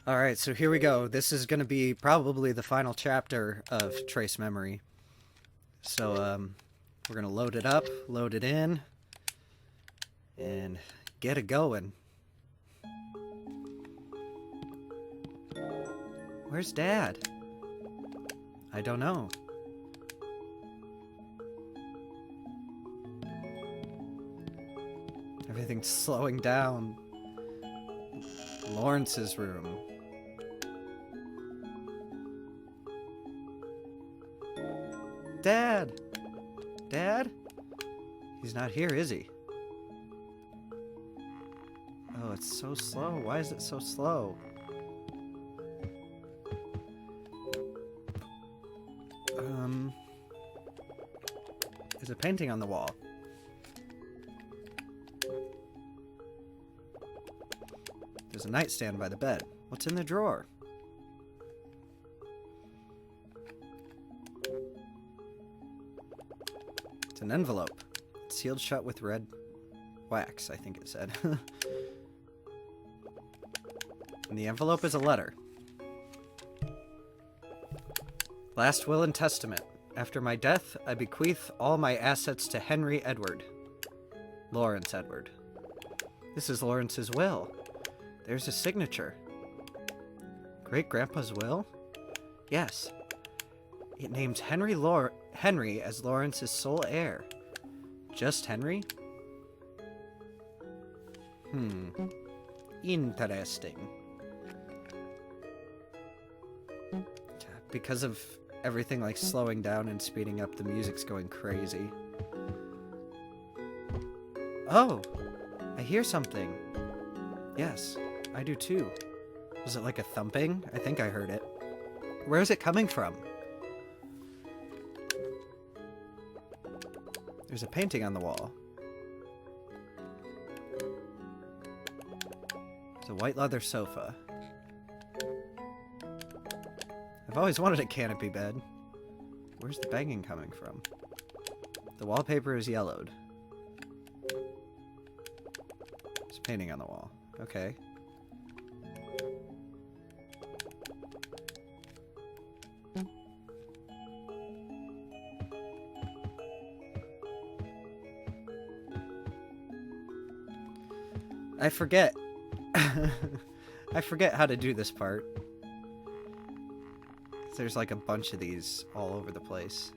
Alright, so here we go. This is going to be probably the final chapter of Trace Memory. So, we're going to load it up, load it in, and get it going. Where's Dad? I don't know. Everything's slowing down. Lawrence's room. Dad! Dad? He's not here, is he? Oh, it's so slow. Why is it so slow? There's a painting on the wall. There's a nightstand by the bed. What's in the drawer? It's an envelope. It's sealed shut with red wax, I think it said. And the envelope is a letter. Last will and testament. After my death, I bequeath all my assets to Henry Edward. Lawrence Edward. This is Lawrence's will. There's a signature. Great-grandpa's will? Yes. It names Henry as Lawrence's sole heir. Just Henry? Interesting. Because of everything like slowing down and speeding up, the music's going crazy. Oh! I hear something. Yes, I do too. Was it like a thumping? I think I heard it. Where is it coming from? There's a painting on the wall. There's a white leather sofa. I've always wanted a canopy bed. Where's the banging coming from? The wallpaper is yellowed. There's a painting on the wall. Okay. I forget. I forget how to do this part. There's like a bunch of these all over the place.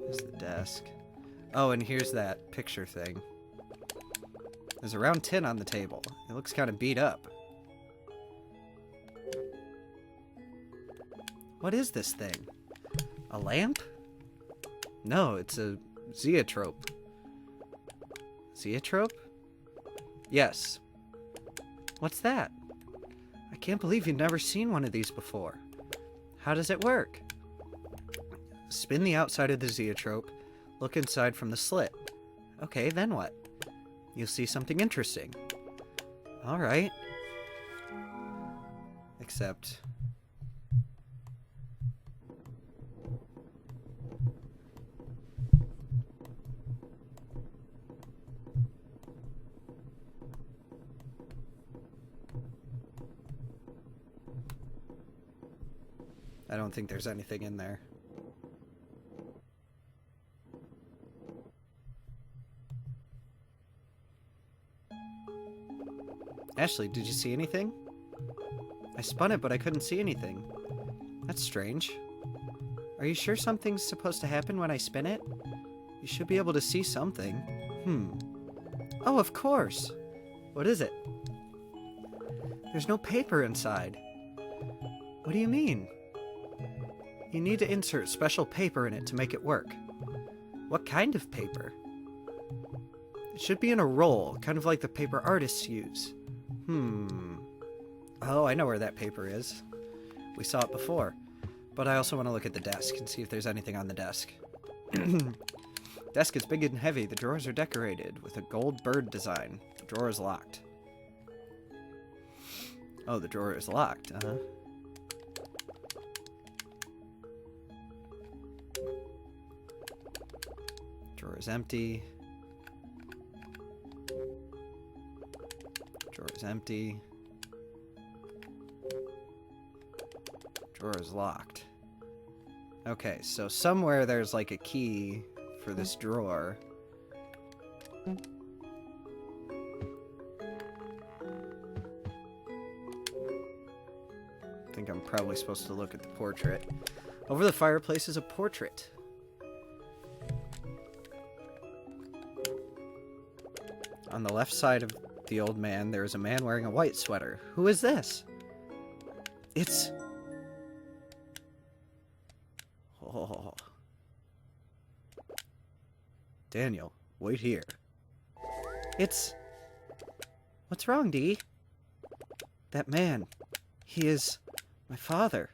There's the desk. Oh, and here's that picture thing. There's a round tin on the table. It looks kind of beat up. What is this thing? A lamp? No, it's a zeotrope. Zeotrope? Yes. What's that? I can't believe you've never seen one of these before. How does it work? Spin the outside of the zeotrope. Look inside from the slit. Okay, then what? You'll see something interesting. Alright. Except... I don't think there's anything in there. Ashley, did you see anything? I spun it, but I couldn't see anything. That's strange. Are you sure something's supposed to happen when I spin it? You should be able to see something. Oh, of course! What is it? There's no paper inside. What do you mean? You need to insert special paper in it to make it work. What kind of paper? It should be in a roll, kind of like the paper artists use. Oh, I know where that paper is. We saw it before. But I also want to look at the desk and see if there's anything on the desk. Desk is big and heavy. The drawers are decorated with a gold bird design. The drawer is locked. Oh, the drawer is locked. Drawer is empty. Drawer is empty. Drawer is locked. Okay, so somewhere there's like a key for this drawer. I think I'm probably supposed to look at the portrait. Over the fireplace is a portrait. On the left side of the old man, there is a man wearing a white sweater. Who is this? It's... Oh. Daniel, wait here. It's... What's wrong, Dee? That man, he is my father.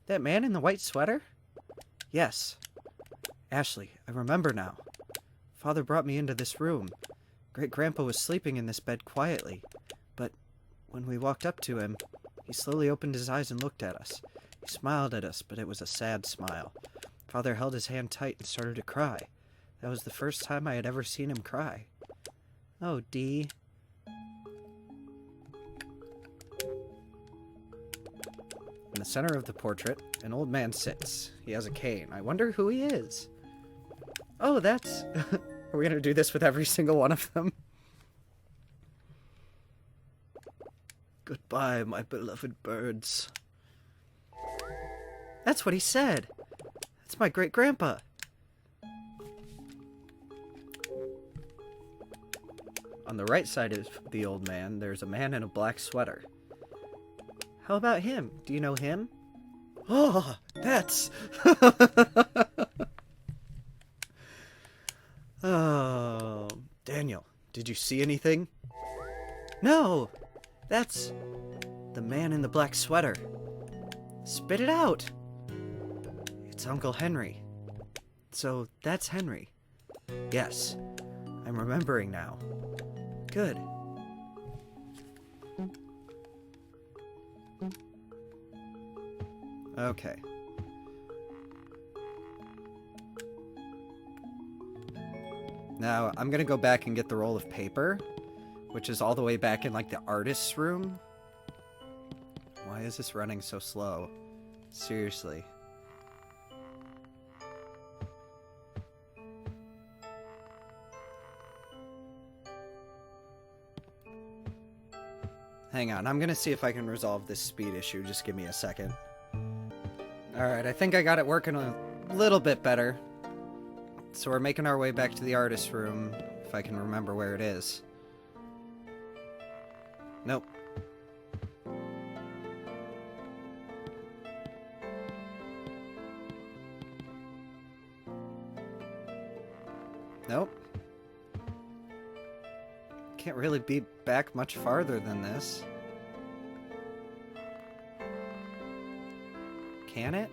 That man in the white sweater? Yes. Ashley, I remember now. Father brought me into this room. Great-grandpa was sleeping in this bed quietly, but when we walked up to him, he slowly opened his eyes and looked at us. He smiled at us, but it was a sad smile. Father held his hand tight and started to cry. That was the first time I had ever seen him cry. Oh, Dee. In the center of the portrait, an old man sits. He has a cane. I wonder who he is. Oh, that's... Are we going to do this with every single one of them? Goodbye, my beloved birds. That's what he said. That's my great-grandpa. On the right side of the old man, there's a man in a black sweater. How about him? Do you know him? Oh, that's... Oh, Daniel, did you see anything? No, that's the man in the black sweater. Spit it out. It's Uncle Henry. So that's Henry. Yes, I'm remembering now. Good. Okay. Now, I'm gonna go back and get the roll of paper, which is all the way back in, like, the artist's room. Why is this running so slow? Seriously. Hang on, I'm gonna see if I can resolve this speed issue. Just give me a second. Alright, I think I got it working a little bit better. So we're making our way back to the artist's room, if I can remember where it is. Nope. Nope. Can't really be back much farther than this. Can it?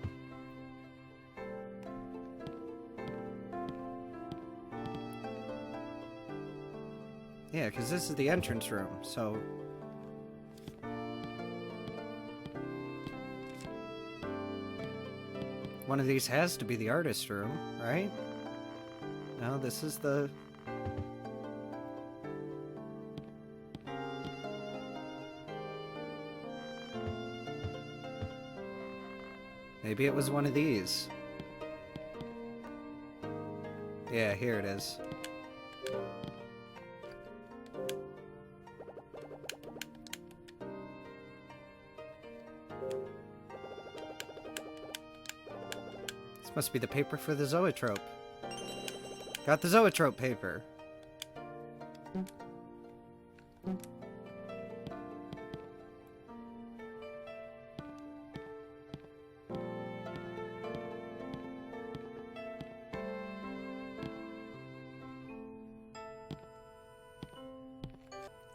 Yeah, because this is the entrance room, so... One of these has to be the artist's room, right? No, this is the... Maybe it was one of these. Yeah, here it is. This must be the paper for the zoetrope. Got the zoetrope paper.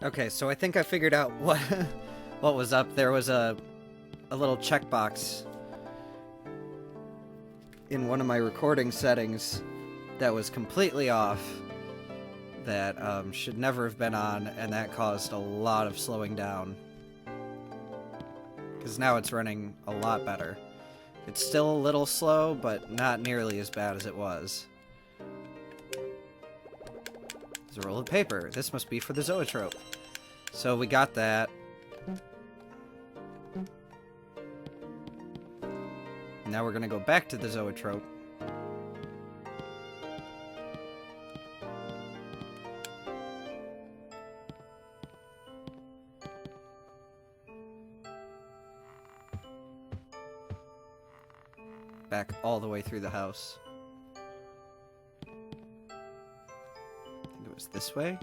Okay, so I think I figured out what was up. There was a little checkbox in one of my recording settings that was completely off, that should never have been on, and that caused a lot of slowing down. Because now it's running a lot better. It's still a little slow, but not nearly as bad as it was. There's a roll of paper. This must be for the zoetrope. So we got that. Now we're gonna go back to the zoetrope. Back all the way through the house. I think it was this way,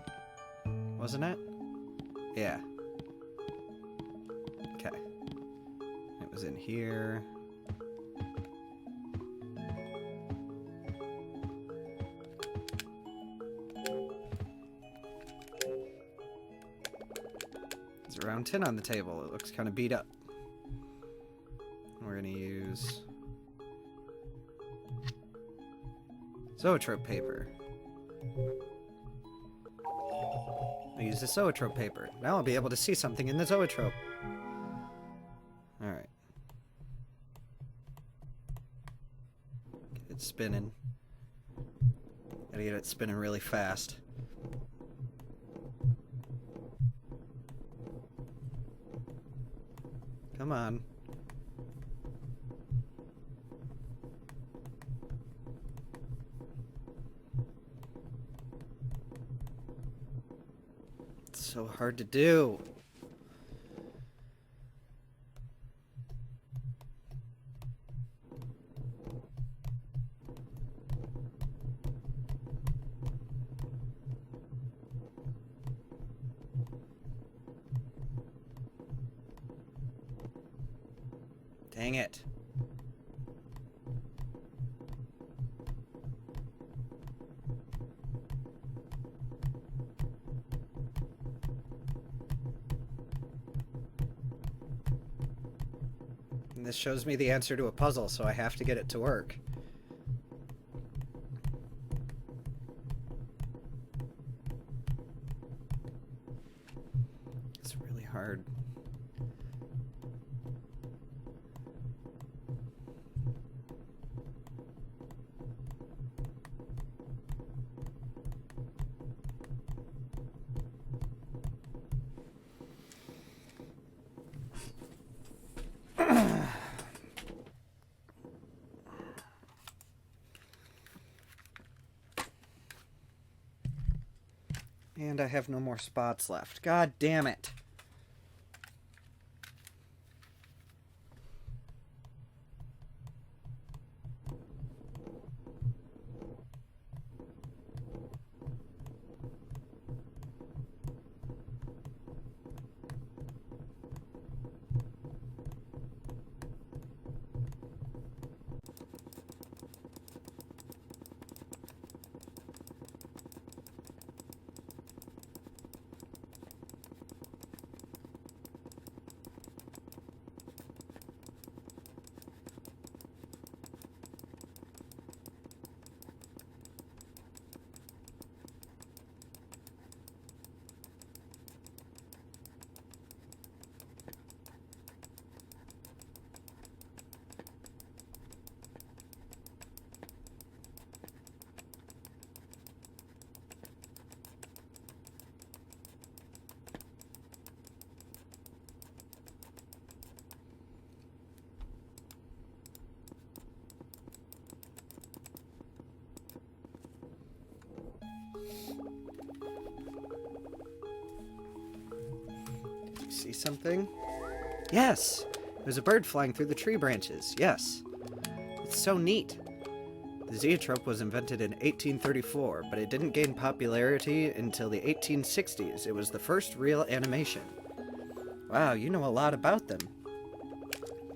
wasn't it? Yeah. Okay. It was in here. There's a round tin on the table. It looks kind of beat up. We're gonna use zoetrope paper. I use the zoetrope paper. Now I'll be able to see something in the zoetrope. Alright. Get it spinning. Gotta get it spinning really fast. Come on. It's so hard to do. Dang it. And this shows me the answer to a puzzle, so I have to get it to work. It's really hard. And I have no more spots left. God damn it. See something? Yes! There's a bird flying through the tree branches. Yes. It's so neat. The zoetrope was invented in 1834, but it didn't gain popularity until the 1860s. It was the first real animation. Wow, you know a lot about them.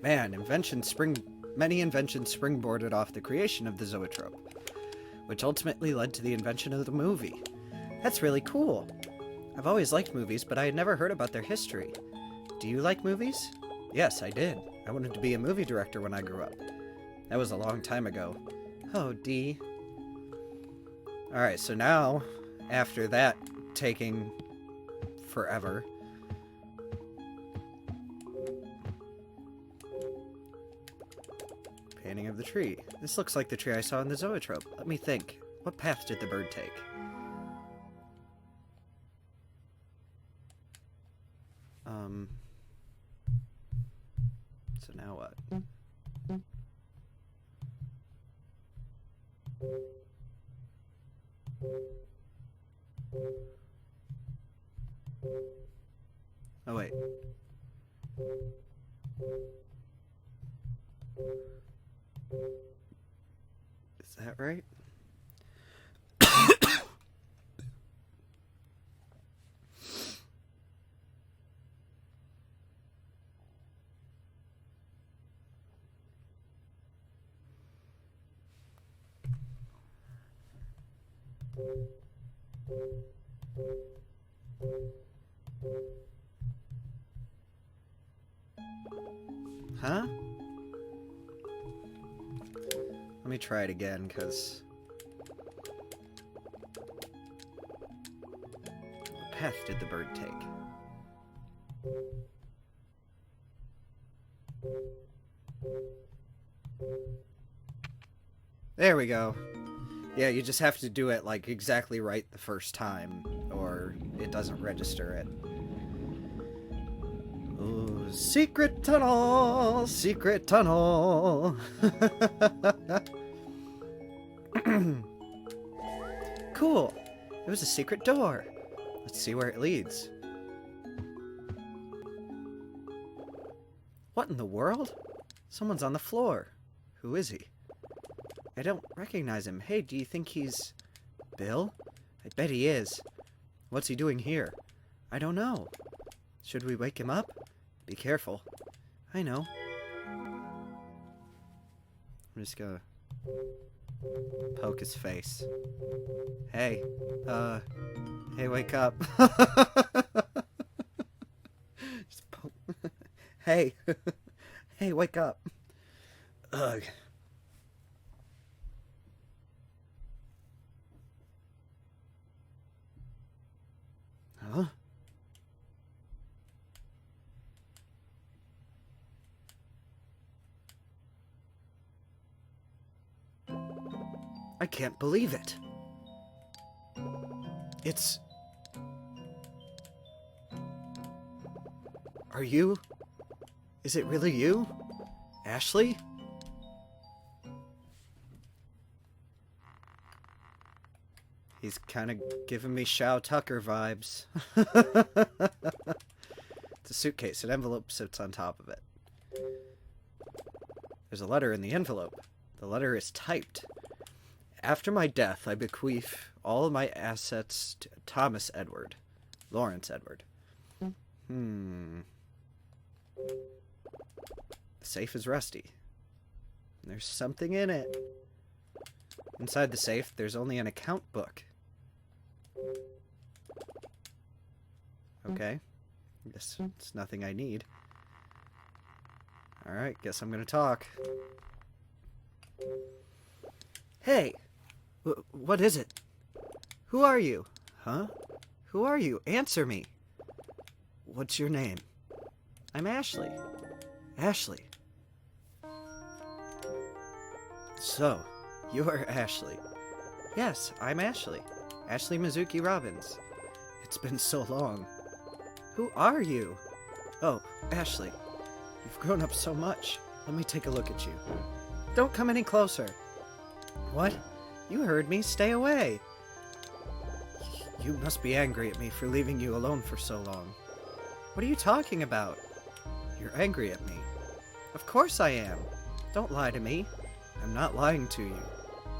Man, many inventions springboarded off the creation of the zoetrope, which ultimately led to the invention of the movie. That's really cool. I've always liked movies, but I had never heard about their history. Do you like movies? Yes, I did. I wanted to be a movie director when I grew up. That was a long time ago. Oh, D. Alright, so now, after that taking forever, painting of the tree. This looks like the tree I saw in the zoetrope. Let me think. What path did the bird take? So now what? Oh, wait. Is that right? Huh? Let me try it again, because... What path did the bird take? There we go. Yeah, you just have to do it, like, exactly right the first time, or it doesn't register it. Ooh, secret tunnel! Secret tunnel! Cool! It was a secret door. Let's see where it leads. What in the world? Someone's on the floor. Who is he? I don't recognize him. Hey, do you think he's... Bill? I bet he is. What's he doing here? I don't know. Should we wake him up? Be careful. I know. I'm just gonna... poke his face. Hey. Hey, wake up. Just poke... Hey. Hey, wake up. Ugh. Huh? I can't believe it. It's... Are you... Is it really you? Ashley? He's kind of giving me Shao Tucker vibes. It's a suitcase. An envelope sits on top of it. There's a letter in the envelope. The letter is typed. After my death, I bequeath all my assets to Thomas Edward. Lawrence Edward. The safe is rusty. There's something in it. Inside the safe, there's only an account book. Okay. Guess it's nothing I need. Alright, guess I'm gonna talk. Hey! What is it? Who are you? Huh? Who are you? Answer me! What's your name? I'm Ashley. Ashley. So, you're Ashley. Yes, I'm Ashley. Ashley Mizuki Robbins. It's been so long. Who are you? Oh, Ashley. You've grown up so much. Let me take a look at you. Don't come any closer. What? You heard me. Stay away. You must be angry at me for leaving you alone for so long. What are you talking about? You're angry at me. Of course I am. Don't lie to me. I'm not lying to you.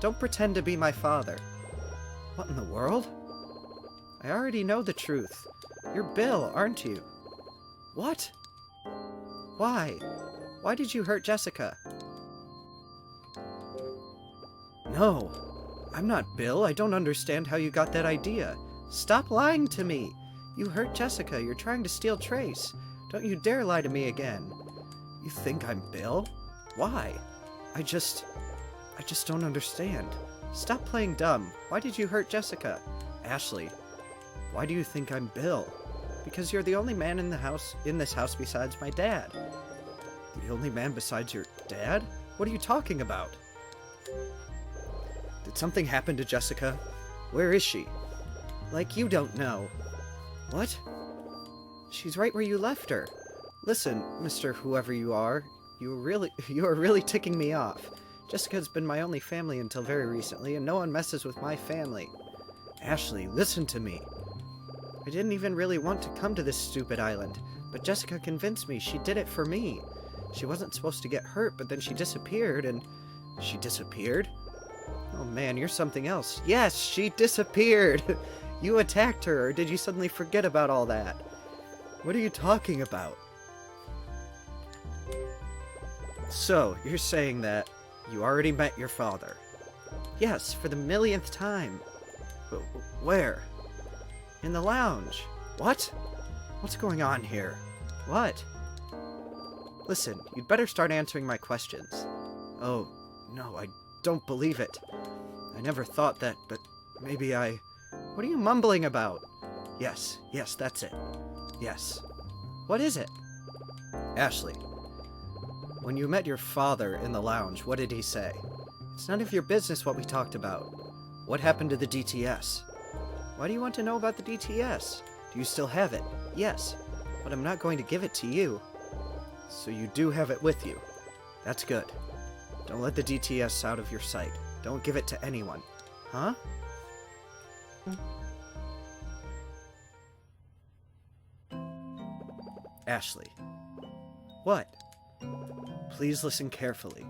Don't pretend to be my father. What in the world? I already know the truth. You're Bill, aren't you? What? Why? Why did you hurt Jessica? No. I'm not Bill. I don't understand how you got that idea. Stop lying to me. You hurt Jessica. You're trying to steal Trace. Don't you dare lie to me again. You think I'm Bill? Why? I just don't understand. Stop playing dumb. Why did you hurt Jessica? Ashley, why do you think I'm Bill? Because you're the only man in this house besides my dad. The only man besides your dad? What are you talking about? Did something happen to Jessica? Where is she? Like you don't know. What? She's right where you left her. Listen, Mr. Whoever you are are really ticking me off. Jessica's been my only family until very recently, and no one messes with my family. Ashley, listen to me. I didn't even really want to come to this stupid island. But Jessica convinced me she did it for me. She wasn't supposed to get hurt, but then she disappeared, and... She disappeared? Oh man, you're something else. Yes, she disappeared! You attacked her, or did you suddenly forget about all that? What are you talking about? So, you're saying that you already met your father? Yes, for the millionth time. Where? In the lounge. What? What's going on here? What? Listen, you'd better start answering my questions. Oh, no, I don't believe it. I never thought that, but maybe I... What are you mumbling about? Yes, that's it. Yes. What is it? Ashley, when you met your father in the lounge, what did he say? It's none of your business what we talked about. What happened to the DTS? Why do you want to know about the DTS? Do you still have it? Yes, but I'm not going to give it to you. So you do have it with you. That's good. Don't let the DTS out of your sight. Don't give it to anyone. Huh? Ashley. What? Please listen carefully.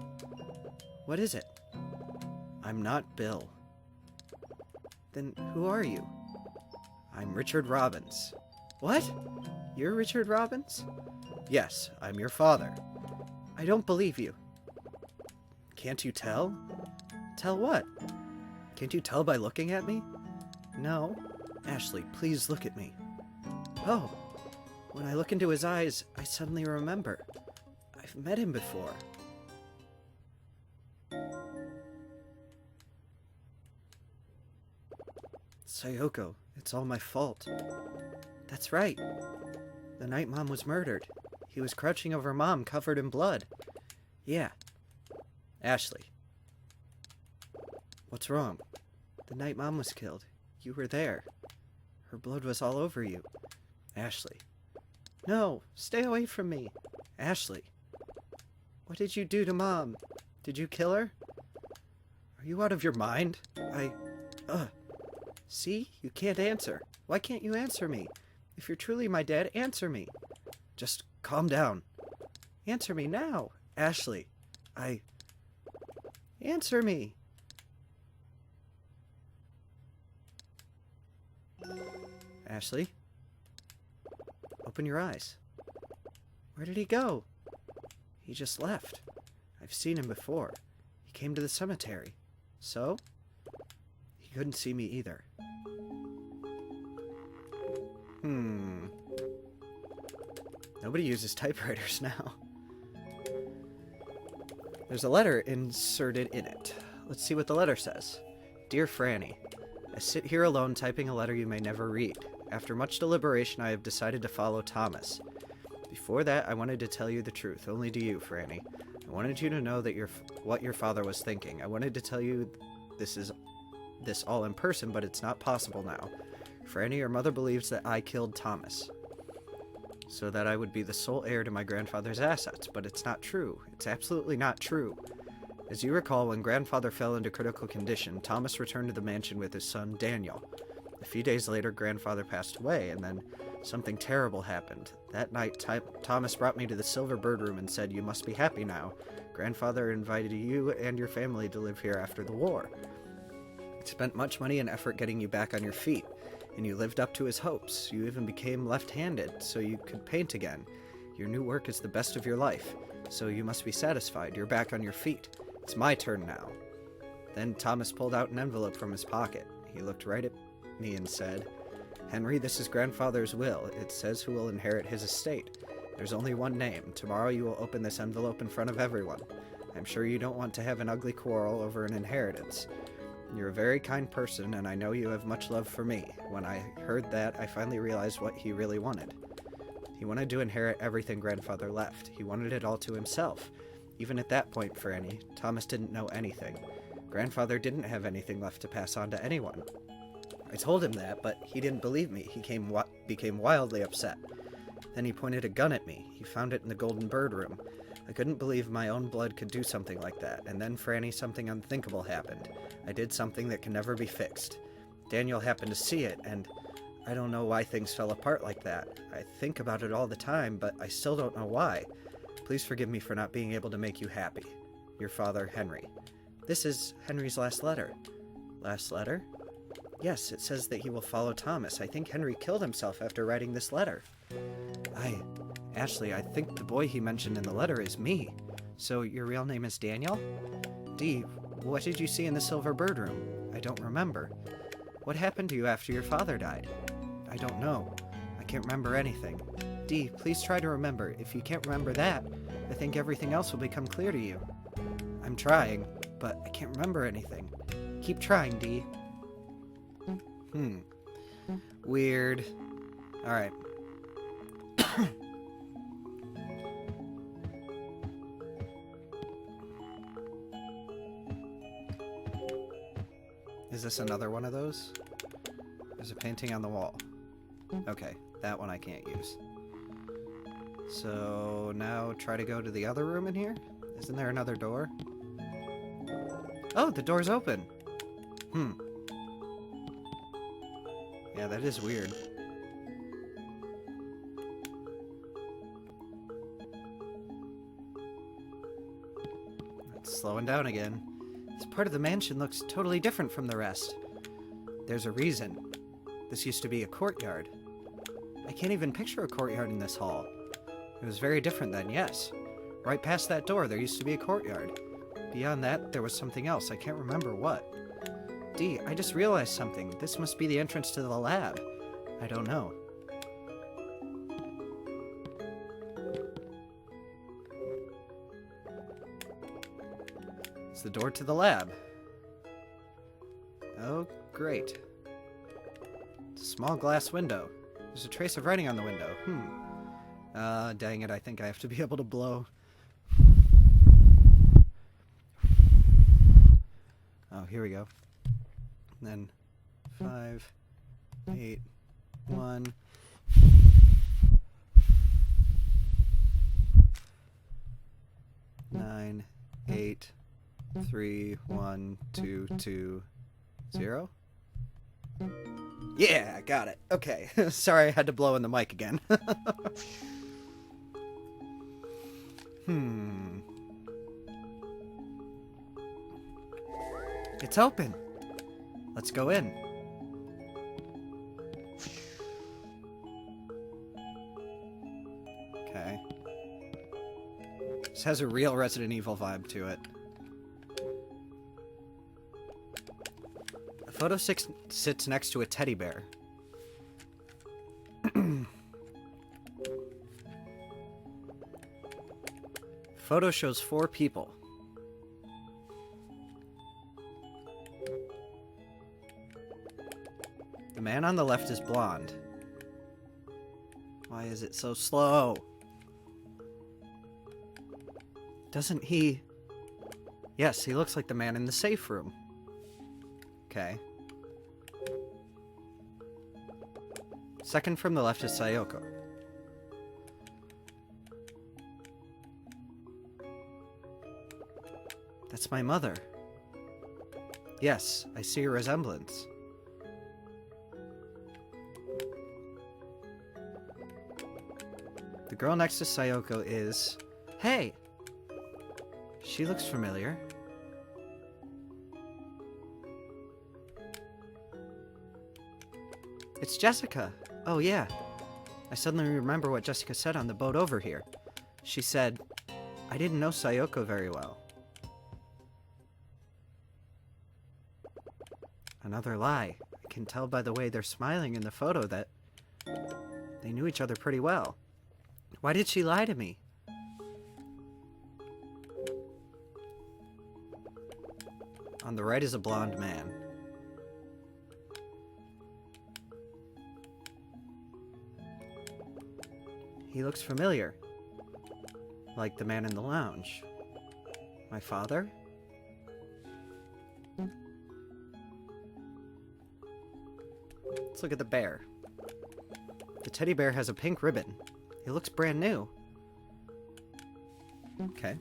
What is it? I'm not Bill. Then who are you? I'm Richard Robbins. What? You're Richard Robbins? Yes, I'm your father. I don't believe you. Can't you tell? Tell what? Can't you tell by looking at me? No. Ashley, please look at me. Oh. When I look into his eyes, I suddenly remember. I've met him before. Sayoko, it's all my fault. That's right. The night Mom was murdered. He was crouching over Mom, covered in blood. Yeah. Ashley. What's wrong? The night Mom was killed. You were there. Her blood was all over you. Ashley. No, stay away from me. Ashley. What did you do to Mom? Did you kill her? Are you out of your mind? See? You can't answer. Why can't you answer me? If you're truly my dad, answer me. Just calm down. Answer me now. Ashley. Answer me. Ashley? Open your eyes. Where did he go? He just left. I've seen him before. He came to the cemetery. So? He couldn't see me either. Nobody uses typewriters now. There's a letter inserted in it. Let's see what the letter says. Dear Franny, I sit here alone typing a letter you may never read. After much deliberation, I have decided to follow Thomas. Before that, I wanted to tell you the truth, only to you, Franny. I wanted you to know that what your father was thinking. I wanted to tell you this all in person, but it's not possible now. Franny, your mother believes that I killed Thomas, so that I would be the sole heir to my grandfather's assets, but it's not true. It's absolutely not true. As you recall, when grandfather fell into critical condition, Thomas returned to the mansion with his son, Daniel. A few days later, grandfather passed away, and then something terrible happened. That night, Thomas brought me to the Silver Bird Room and said, "You must be happy now. Grandfather invited you and your family to live here after the war. He spent much money and effort getting you back on your feet, and you lived up to his hopes. You even became left-handed, so you could paint again. Your new work is the best of your life, so you must be satisfied. You're back on your feet. It's my turn now." Then Thomas pulled out an envelope from his pocket. He looked right at me and said, "Henry, this is grandfather's will. It says who will inherit his estate. There's only one name. Tomorrow you will open this envelope in front of everyone. I'm sure you don't want to have an ugly quarrel over an inheritance. You're a very kind person, and I know you have much love for me. When I heard that, I finally realized what he really wanted. He wanted to inherit everything grandfather left. He wanted it all to himself. Even at that point, Franny, Thomas didn't know anything. Grandfather didn't have anything left to pass on to anyone. I told him that, but he didn't believe me. He became wildly upset. Then he pointed a gun at me. He found it in the Golden Bird Room. I couldn't believe my own blood could do something like that. And then, Franny, something unthinkable happened. I did something that can never be fixed. Daniel happened to see it, and I don't know why things fell apart like that. I think about it all the time, but I still don't know why. Please forgive me for not being able to make you happy. Your father, Henry. This is Henry's last letter. Last letter? Yes, it says that he will follow Thomas. I think Henry killed himself after writing this letter. Ashley, I think the boy he mentioned in the letter is me. So your real name is Daniel? Dee, what did you see in the Silver Bird room? I don't remember. What happened to you after your father died? I don't know. I can't remember anything. Dee, please try to remember. If you can't remember that, I think everything else will become clear to you. I'm trying, but I can't remember anything. Keep trying, Dee. Weird. Alright. Is this another one of those? There's a painting on the wall. Okay, that one I can't use. So now try to go to the other room in here? Isn't there another door? Oh, the door's open! Yeah, that is weird. It's slowing down again. This part of the mansion looks totally different from the rest. There's a reason. This used to be a courtyard. I can't even picture a courtyard in this hall. It was very different then, yes. Right past that door, there used to be a courtyard. Beyond that, there was something else. I can't remember what. Dee, I just realized something. This must be the entrance to the lab. I don't know. It's the door to the lab. Oh, great. It's a small glass window. There's a trace of writing on the window. Dang it, I think I have to be able to blow. Oh, here we go. And then 5, 8, 1. 9, 8, 3, 1, 2, 2, 0. Yeah, I got it. Okay. Sorry I had to blow in the mic again. It's open. Let's go in. Okay. This has a real Resident Evil vibe to it. A photo sits next to a teddy bear. Photo shows 4 people. The man on the left is blonde. Why is it so slow? Doesn't he... Yes, he looks like the man in the safe room. Okay. Second from the left is Sayoko. That's my mother. Yes, I see a resemblance. The girl next to Sayoko is... Hey! She looks familiar. It's Jessica! Oh yeah. I suddenly remember what Jessica said on the boat over here. She said, I didn't know Sayoko very well. Another lie. I can tell by the way they're smiling in the photo that they knew each other pretty well. Why did she lie to me? On the right is a blonde man. He looks familiar. Like the man in the lounge. My father? Let's look at the bear. The teddy bear has a pink ribbon. He looks brand new. Okay.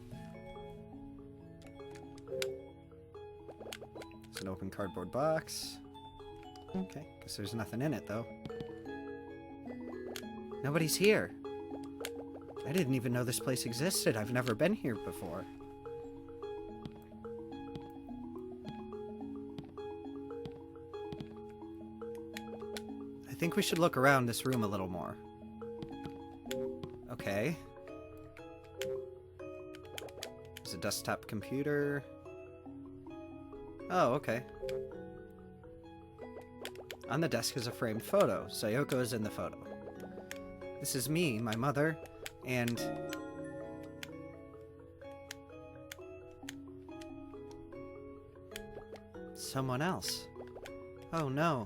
It's an open cardboard box. Okay, guess there's nothing in it, though. Nobody's here. I didn't even know this place existed. I've never been here before. I think we should look around this room a little more. Okay. There's a desktop computer. Oh, okay. On the desk is a framed photo. Sayoko is in the photo. This is me, my mother, and... someone else. Oh no.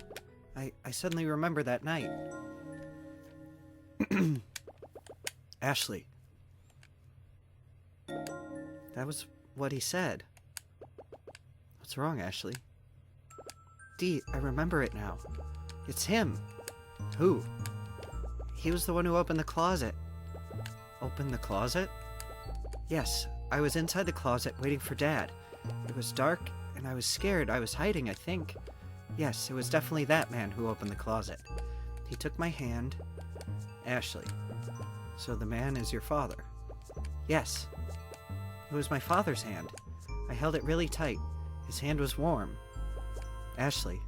I suddenly remember that night. Ashley. That was what he said. What's wrong, Ashley? Dee, I remember it now. It's him. Who? He was the one who opened the closet. Opened the closet? Yes, I was inside the closet waiting for Dad. It was dark, and I was scared. I was hiding, I think. Yes, it was definitely that man who opened the closet. He took my hand. Ashley. So the man is your father? Yes. It was my father's hand. I held it really tight. His hand was warm. Ashley.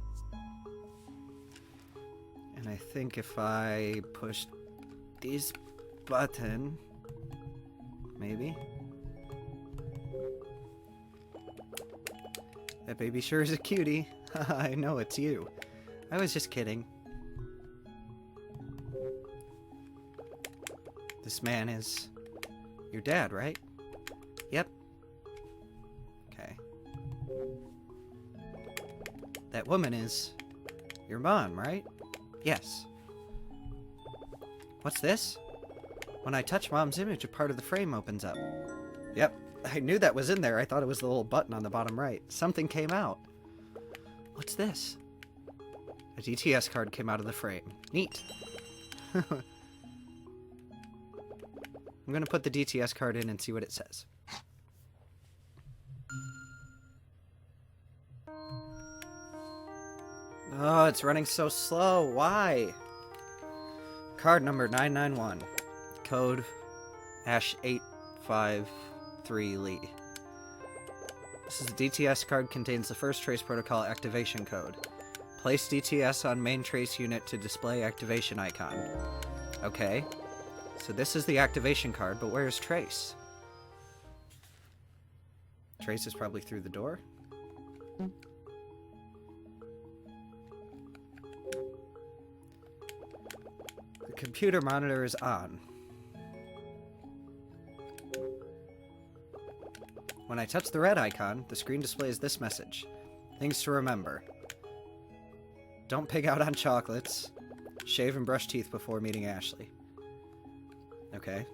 And I think if I push this button... maybe? That baby sure is a cutie. I know it's you. I was just kidding. This man is your dad, right? Yep. Okay. That woman is your mom, right? Yes. What's this? When I touch Mom's image, a part of the frame opens up. Yep. I knew that was in there. I thought it was the little button on the bottom right. Something came out. What's this? A DTS card came out of the frame. Neat. I'm gonna put the DTS card in and see what it says. Oh, it's running so slow. Why? Card number 991. Code #853 Lee. This is a DTS card, contains the first trace protocol activation code. Place DTS on main trace unit to display activation icon. Okay. So this is the activation card, but where's Trace? Trace is probably through the door. The computer monitor is on. When I touch the red icon, the screen displays this message. Things to remember. Don't pig out on chocolates. Shave and brush teeth before meeting Ashley. Okay.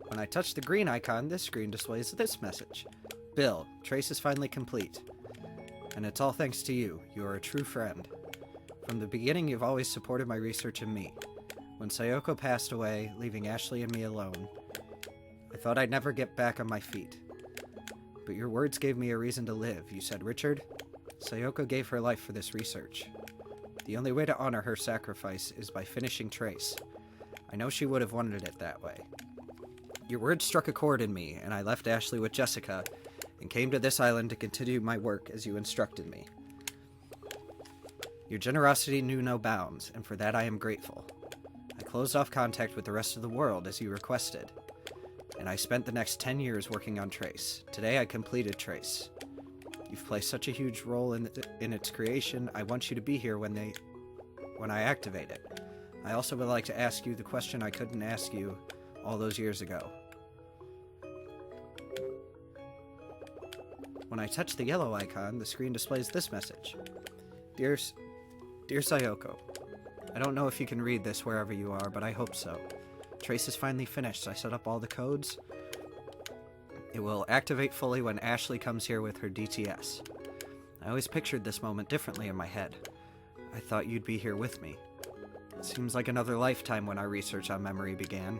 When I touch the green icon, this screen displays this message. Bill, Trace is finally complete. And it's all thanks to you. You are a true friend. From the beginning, you've always supported my research and me. When Sayoko passed away, leaving Ashley and me alone, I thought I'd never get back on my feet. But your words gave me a reason to live. You said, Richard, Sayoko gave her life for this research. The only way to honor her sacrifice is by finishing Trace. I know she would have wanted it that way. Your words struck a chord in me, and I left Ashley with Jessica and came to this island to continue my work as you instructed me. Your generosity knew no bounds, and for that I am grateful. I closed off contact with the rest of the world as you requested, and I spent the next 10 years working on Trace. Today I completed Trace. You've played such a huge role in its creation. I want you to be here when I activate it. I also would like to ask you the question I couldn't ask you all those years ago. When I touch the yellow icon, the screen displays this message. Dear Sayoko, I don't know if you can read this wherever you are, but I hope so. Trace is finally finished. I set up all the codes. It will activate fully when Ashley comes here with her DTS. I always pictured this moment differently in my head. I thought you'd be here with me. It seems like another lifetime when our research on memory began.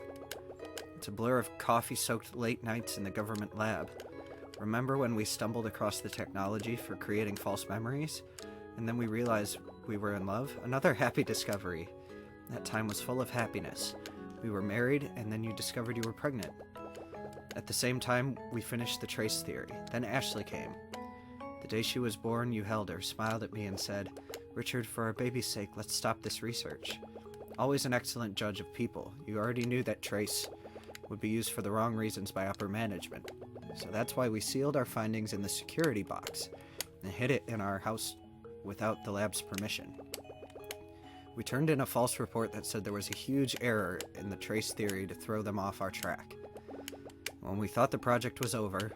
It's a blur of coffee-soaked late nights in the government lab. Remember when we stumbled across the technology for creating false memories? And then we realized we were in love? Another happy discovery. That time was full of happiness. We were married, and then you discovered you were pregnant. At the same time, we finished the trace theory. Then Ashley came. The day she was born, you held her, smiled at me, and said, "Richard, for our baby's sake, let's stop this research." Always an excellent judge of people, you already knew that trace would be used for the wrong reasons by upper management. So that's why we sealed our findings in the security box and hid it in our house without the lab's permission. We turned in a false report that said there was a huge error in the trace theory to throw them off our track. When we thought the project was over,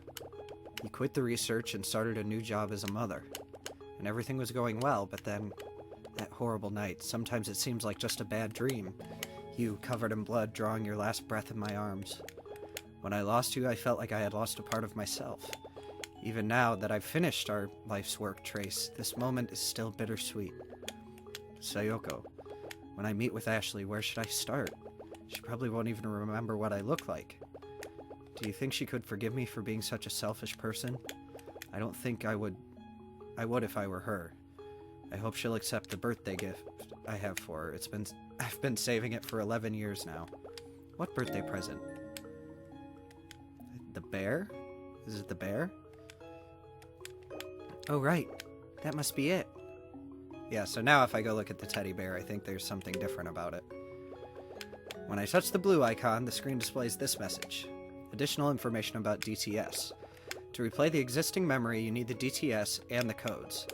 he quit the research and started a new job as a mother. And everything was going well, but then, that horrible night, sometimes it seems like just a bad dream. You, covered in blood, drawing your last breath in my arms. When I lost you, I felt like I had lost a part of myself. Even now that I've finished our life's work, Trace, this moment is still bittersweet. Sayoko, when I meet with Ashley, where should I start? She probably won't even remember what I look like. Do you think she could forgive me for being such a selfish person? I don't think I would if I were her. I hope she'll accept the birthday gift I have for her. I've been saving it for 11 years now. What birthday present? The bear? Is it the bear? Oh, right. That must be it. Yeah, so now if I go look at the teddy bear, I think there's something different about it. When I touch the blue icon, the screen displays this message. Additional information about DTS. To replay the existing memory, you need the DTS and the codes.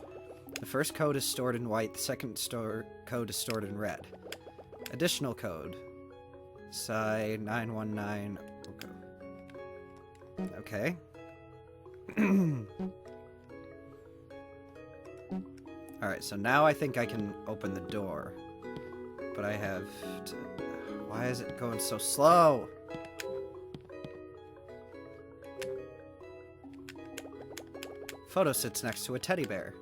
The first code is stored in white, the second code is stored in red. Additional code. Psi 919. Okay. Alright, so now I think I can open the door. But I have to... Why is it going so slow? Photo sits next to a teddy bear.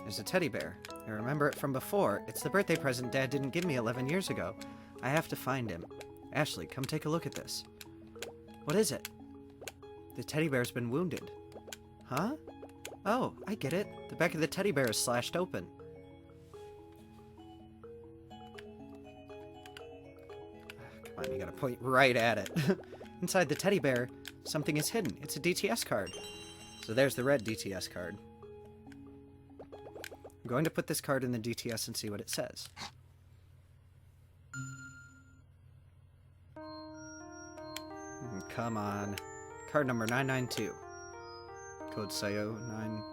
There's a teddy bear. I remember it from before. It's the birthday present Dad didn't give me 11 years ago. I have to find him. Ashley, come take a look at this. What is it? The teddy bear's been wounded. Huh? Oh, I get it. The back of the teddy bear is slashed open. Come on, you gotta point right at it. Inside the teddy bear, something is hidden. It's a DTS card. So there's the red DTS card. I'm going to put this card in the DTS and see what it says. Come on. Card number 992. Code SIO 9.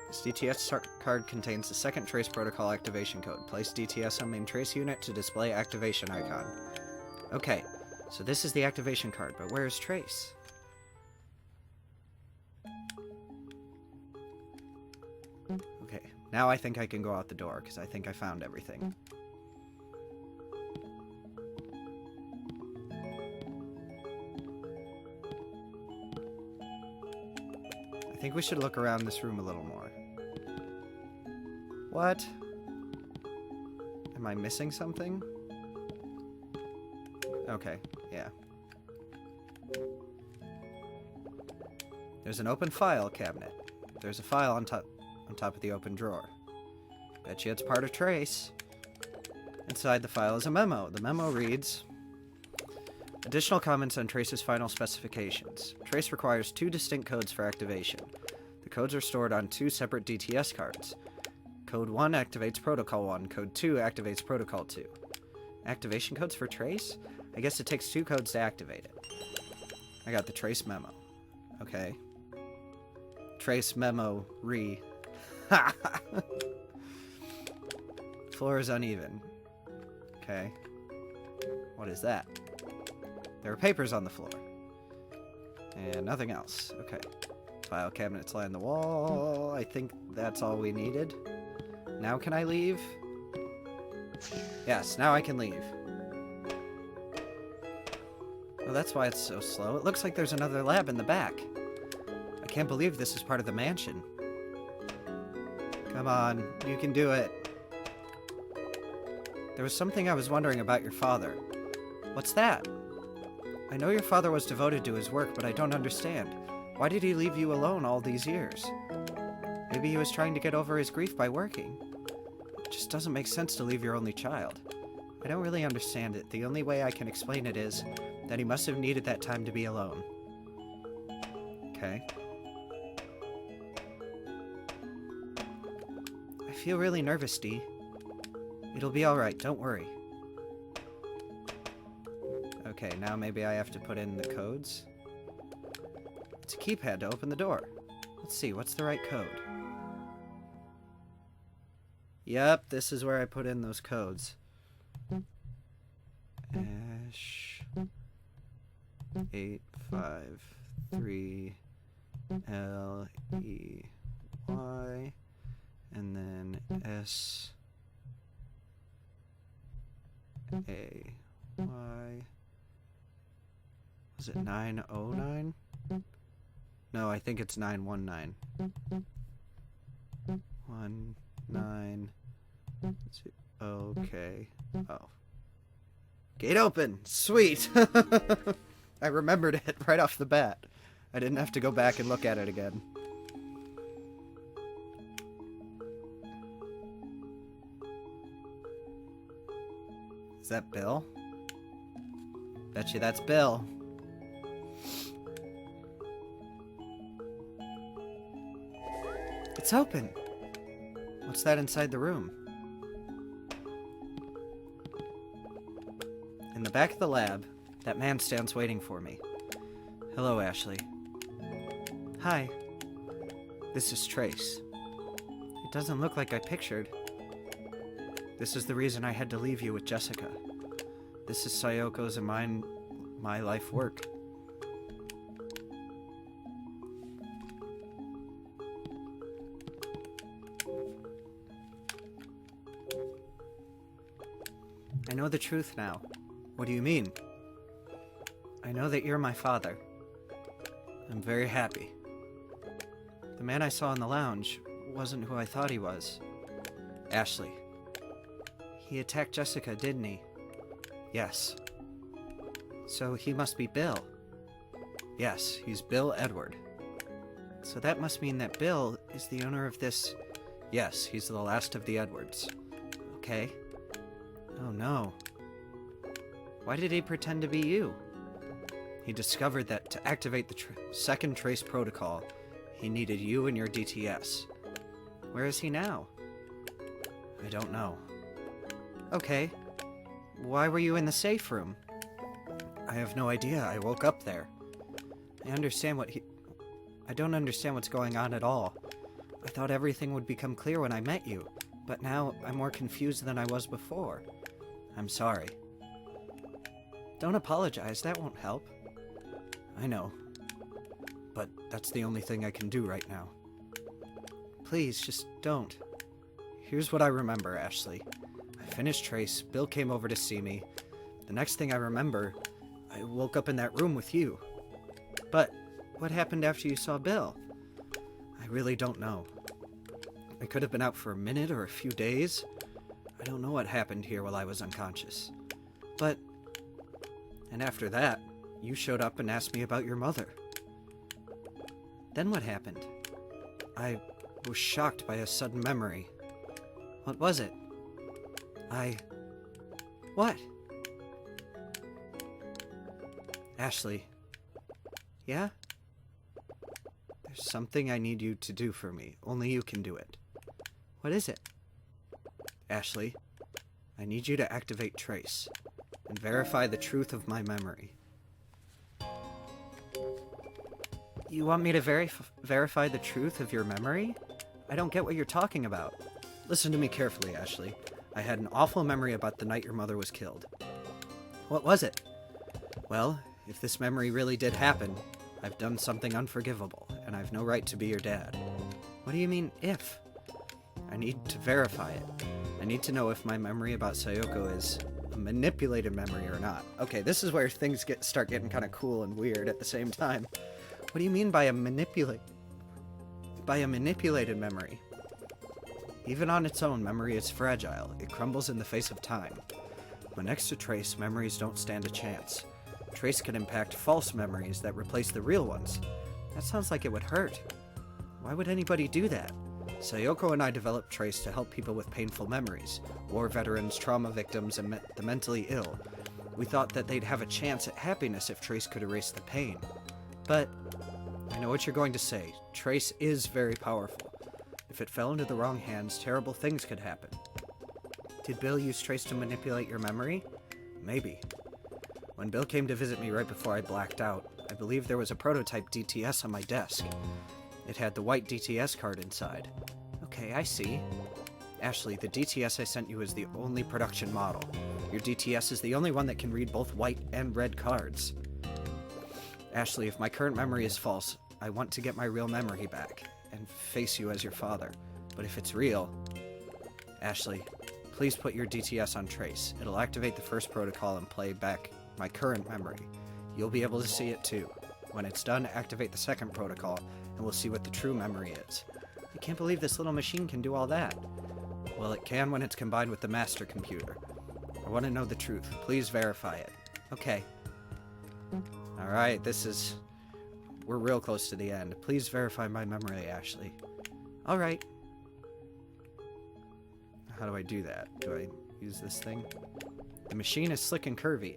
This DTS card contains the second trace protocol activation code. Place DTS on main trace unit to display activation icon. Okay, so this is the activation card, but where is Trace? Okay, now I think I can go out the door, because I think I found everything. I think we should look around this room a little more. What? Am I missing something? Okay, yeah. There's an open file cabinet. There's a file on top of the open drawer. Bet you it's part of Trace. Inside the file is a memo. The memo reads, additional comments on Trace's final specifications. Trace requires 2 distinct codes for activation. The codes are stored on 2 separate DTS cards. Code 1 activates Protocol 1. Code 2 activates Protocol 2. Activation codes for Trace? I guess it takes 2 codes to activate it. I got the Trace memo. Okay. Trace memo re. Ha! Floor is uneven. Okay. What is that? There are papers on the floor. And nothing else. Okay. File cabinets line the wall. I think that's all we needed. Now can I leave? Yes, now I can leave. Oh, that's why it's so slow. It looks like there's another lab in the back. I can't believe this is part of the mansion. Come on, you can do it. There was something I was wondering about your father. What's that? I know your father was devoted to his work, but I don't understand. Why did he leave you alone all these years? Maybe he was trying to get over his grief by working. It just doesn't make sense to leave your only child. I don't really understand it. The only way I can explain it is that he must have needed that time to be alone. Okay. I feel really nervous, Dee. It'll be alright, don't worry. Okay, now maybe I have to put in the codes. It's a keypad to open the door. Let's see, what's the right code? Yep, this is where I put in those codes. Ash 853 LEY and then SAY. Was it 909? No, I think it's 919. 19. Okay. Oh. Gate open! Sweet! I remembered it right off the bat. I didn't have to go back and look at it again. Is that Bill? Bet you that's Bill. It's open! What's that inside the room? In the back of the lab, that man stands waiting for me. Hello, Ashley. Hi. This is Trace. It doesn't look like I pictured. This is the reason I had to leave you with Jessica. This is Sayoko's and my life work. I know the truth now. What do you mean? I know that you're my father. I'm very happy. The man I saw in the lounge wasn't who I thought he was. Ashley. He attacked Jessica, didn't he? Yes. So he must be Bill. Yes, he's Bill Edward. So that must mean that Bill is the owner of this... Yes, he's the last of the Edwards. Okay. Oh no. Why did he pretend to be you? He discovered that to activate the second trace protocol, he needed you and your DTS. Where is he now? I don't know. Okay. Why were you in the safe room? I have no idea. I woke up there. I don't understand what's going on at all. I thought everything would become clear when I met you, but now I'm more confused than I was before. I'm sorry. Don't apologize, that won't help. I know. But that's the only thing I can do right now. Please, just don't. Here's what I remember, Ashley. I finished Trace, Bill came over to see me. The next thing I remember, I woke up in that room with you. But what happened after you saw Bill? I really don't know. I could have been out for a minute or a few days. I don't know what happened here while I was unconscious. And after that, you showed up and asked me about your mother. Then what happened? I was shocked by a sudden memory. What was it? What? Ashley. Yeah? There's something I need you to do for me. Only you can do it. What is it? Ashley, I need you to activate Trace and verify the truth of my memory. You want me to verify the truth of your memory? I don't get what you're talking about. Listen to me carefully, Ashley. I had an awful memory about the night your mother was killed. What was it? Well, if this memory really did happen, I've done something unforgivable, and I've no right to be your dad. What do you mean, if? I need to verify it. I need to know if my memory about Sayoko is a manipulated memory or not. Okay, this is where things start getting kind of cool and weird at the same time. What do you mean by a manipulated memory? Even on its own, memory is fragile. It crumbles in the face of time. When next to Trace, memories don't stand a chance. Trace can impact false memories that replace the real ones. That sounds like it would hurt. Why would anybody do that? Sayoko and I developed Trace to help people with painful memories, war veterans, trauma victims, and the mentally ill. We thought that they'd have a chance at happiness if Trace could erase the pain. But I know what you're going to say. Trace is very powerful. If it fell into the wrong hands, terrible things could happen. Did Bill use Trace to manipulate your memory? Maybe. When Bill came to visit me right before I blacked out, I believe there was a prototype DTS on my desk. It had the white DTS card inside. Okay, I see. Ashley, the DTS I sent you is the only production model. Your DTS is the only one that can read both white and red cards. Ashley, if my current memory is false, I want to get my real memory back and face you as your father. But if it's real... Ashley, please put your DTS on Trace. It'll activate the first protocol and play back my current memory. You'll be able to see it too. When it's done, activate the second protocol, and we'll see what the true memory is. I can't believe this little machine can do all that. Well, it can when it's combined with the master computer. I want to know the truth. Please verify it. Okay. Alright, we're real close to the end. Please verify my memory, Ashley. Alright. How do I do that? Do I use this thing? The machine is slick and curvy.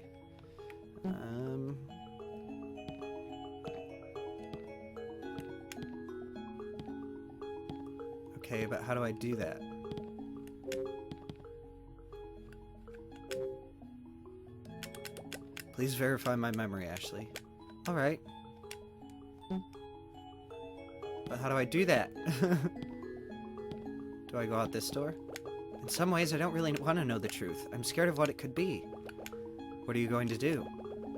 Okay, but how do I do that? Please verify my memory, Ashley. Alright. But how do I do that? Do I go out this door? In some ways, I don't really want to know the truth. I'm scared of what it could be. What are you going to do?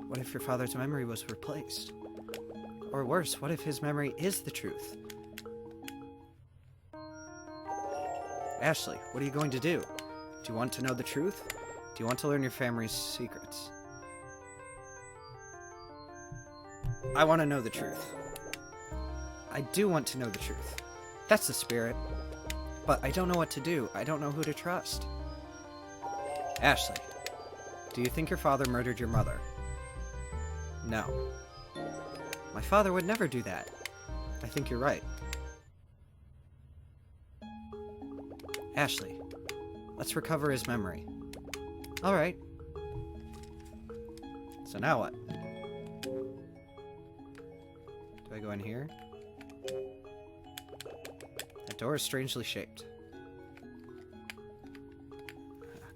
What if your father's memory was replaced? Or worse, what if his memory is the truth? Ashley, what are you going to do? Do you want to know the truth? Do you want to learn your family's secrets? I want to know the truth. I do want to know the truth. That's the spirit. But I don't know what to do. I don't know who to trust. Ashley, do you think your father murdered your mother? No. My father would never do that. I think you're right. Ashley, let's recover his memory. Alright. So now what? Do I go in here? The door is strangely shaped.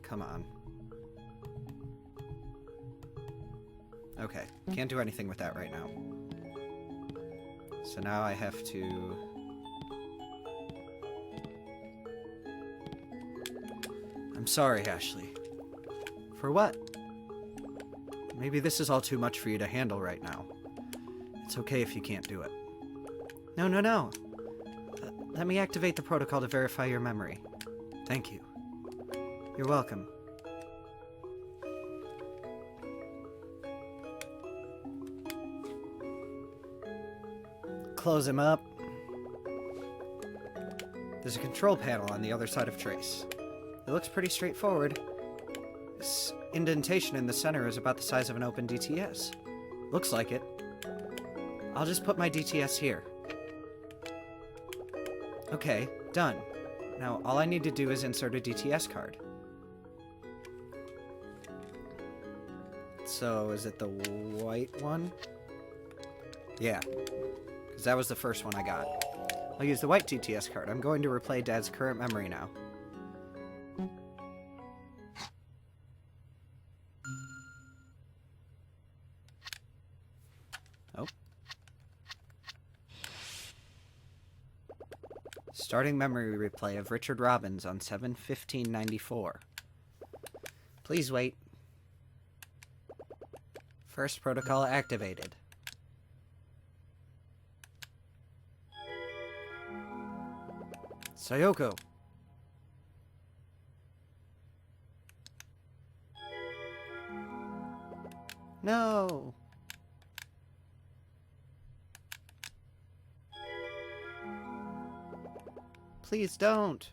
Come on. Okay, can't do anything with that right now. So now I have to... I'm sorry, Ashley. For what? Maybe this is all too much for you to handle right now. It's okay if you can't do it. No, no, no. Let me activate the protocol to verify your memory. Thank you. You're welcome. Close him up. There's a control panel on the other side of Trace. It looks pretty straightforward. This indentation in the center is about the size of an open DTS. Looks like it. I'll just put my DTS here. Okay, done. Now all I need to do is insert a DTS card. So, is it the white one? Yeah, because that was the first one I got. I'll use the white DTS card. I'm going to replay Dad's current memory now. Oh. Starting memory replay of Richard Robbins on 7/15/94. Please wait. First protocol activated. Sayoko. No. Please don't.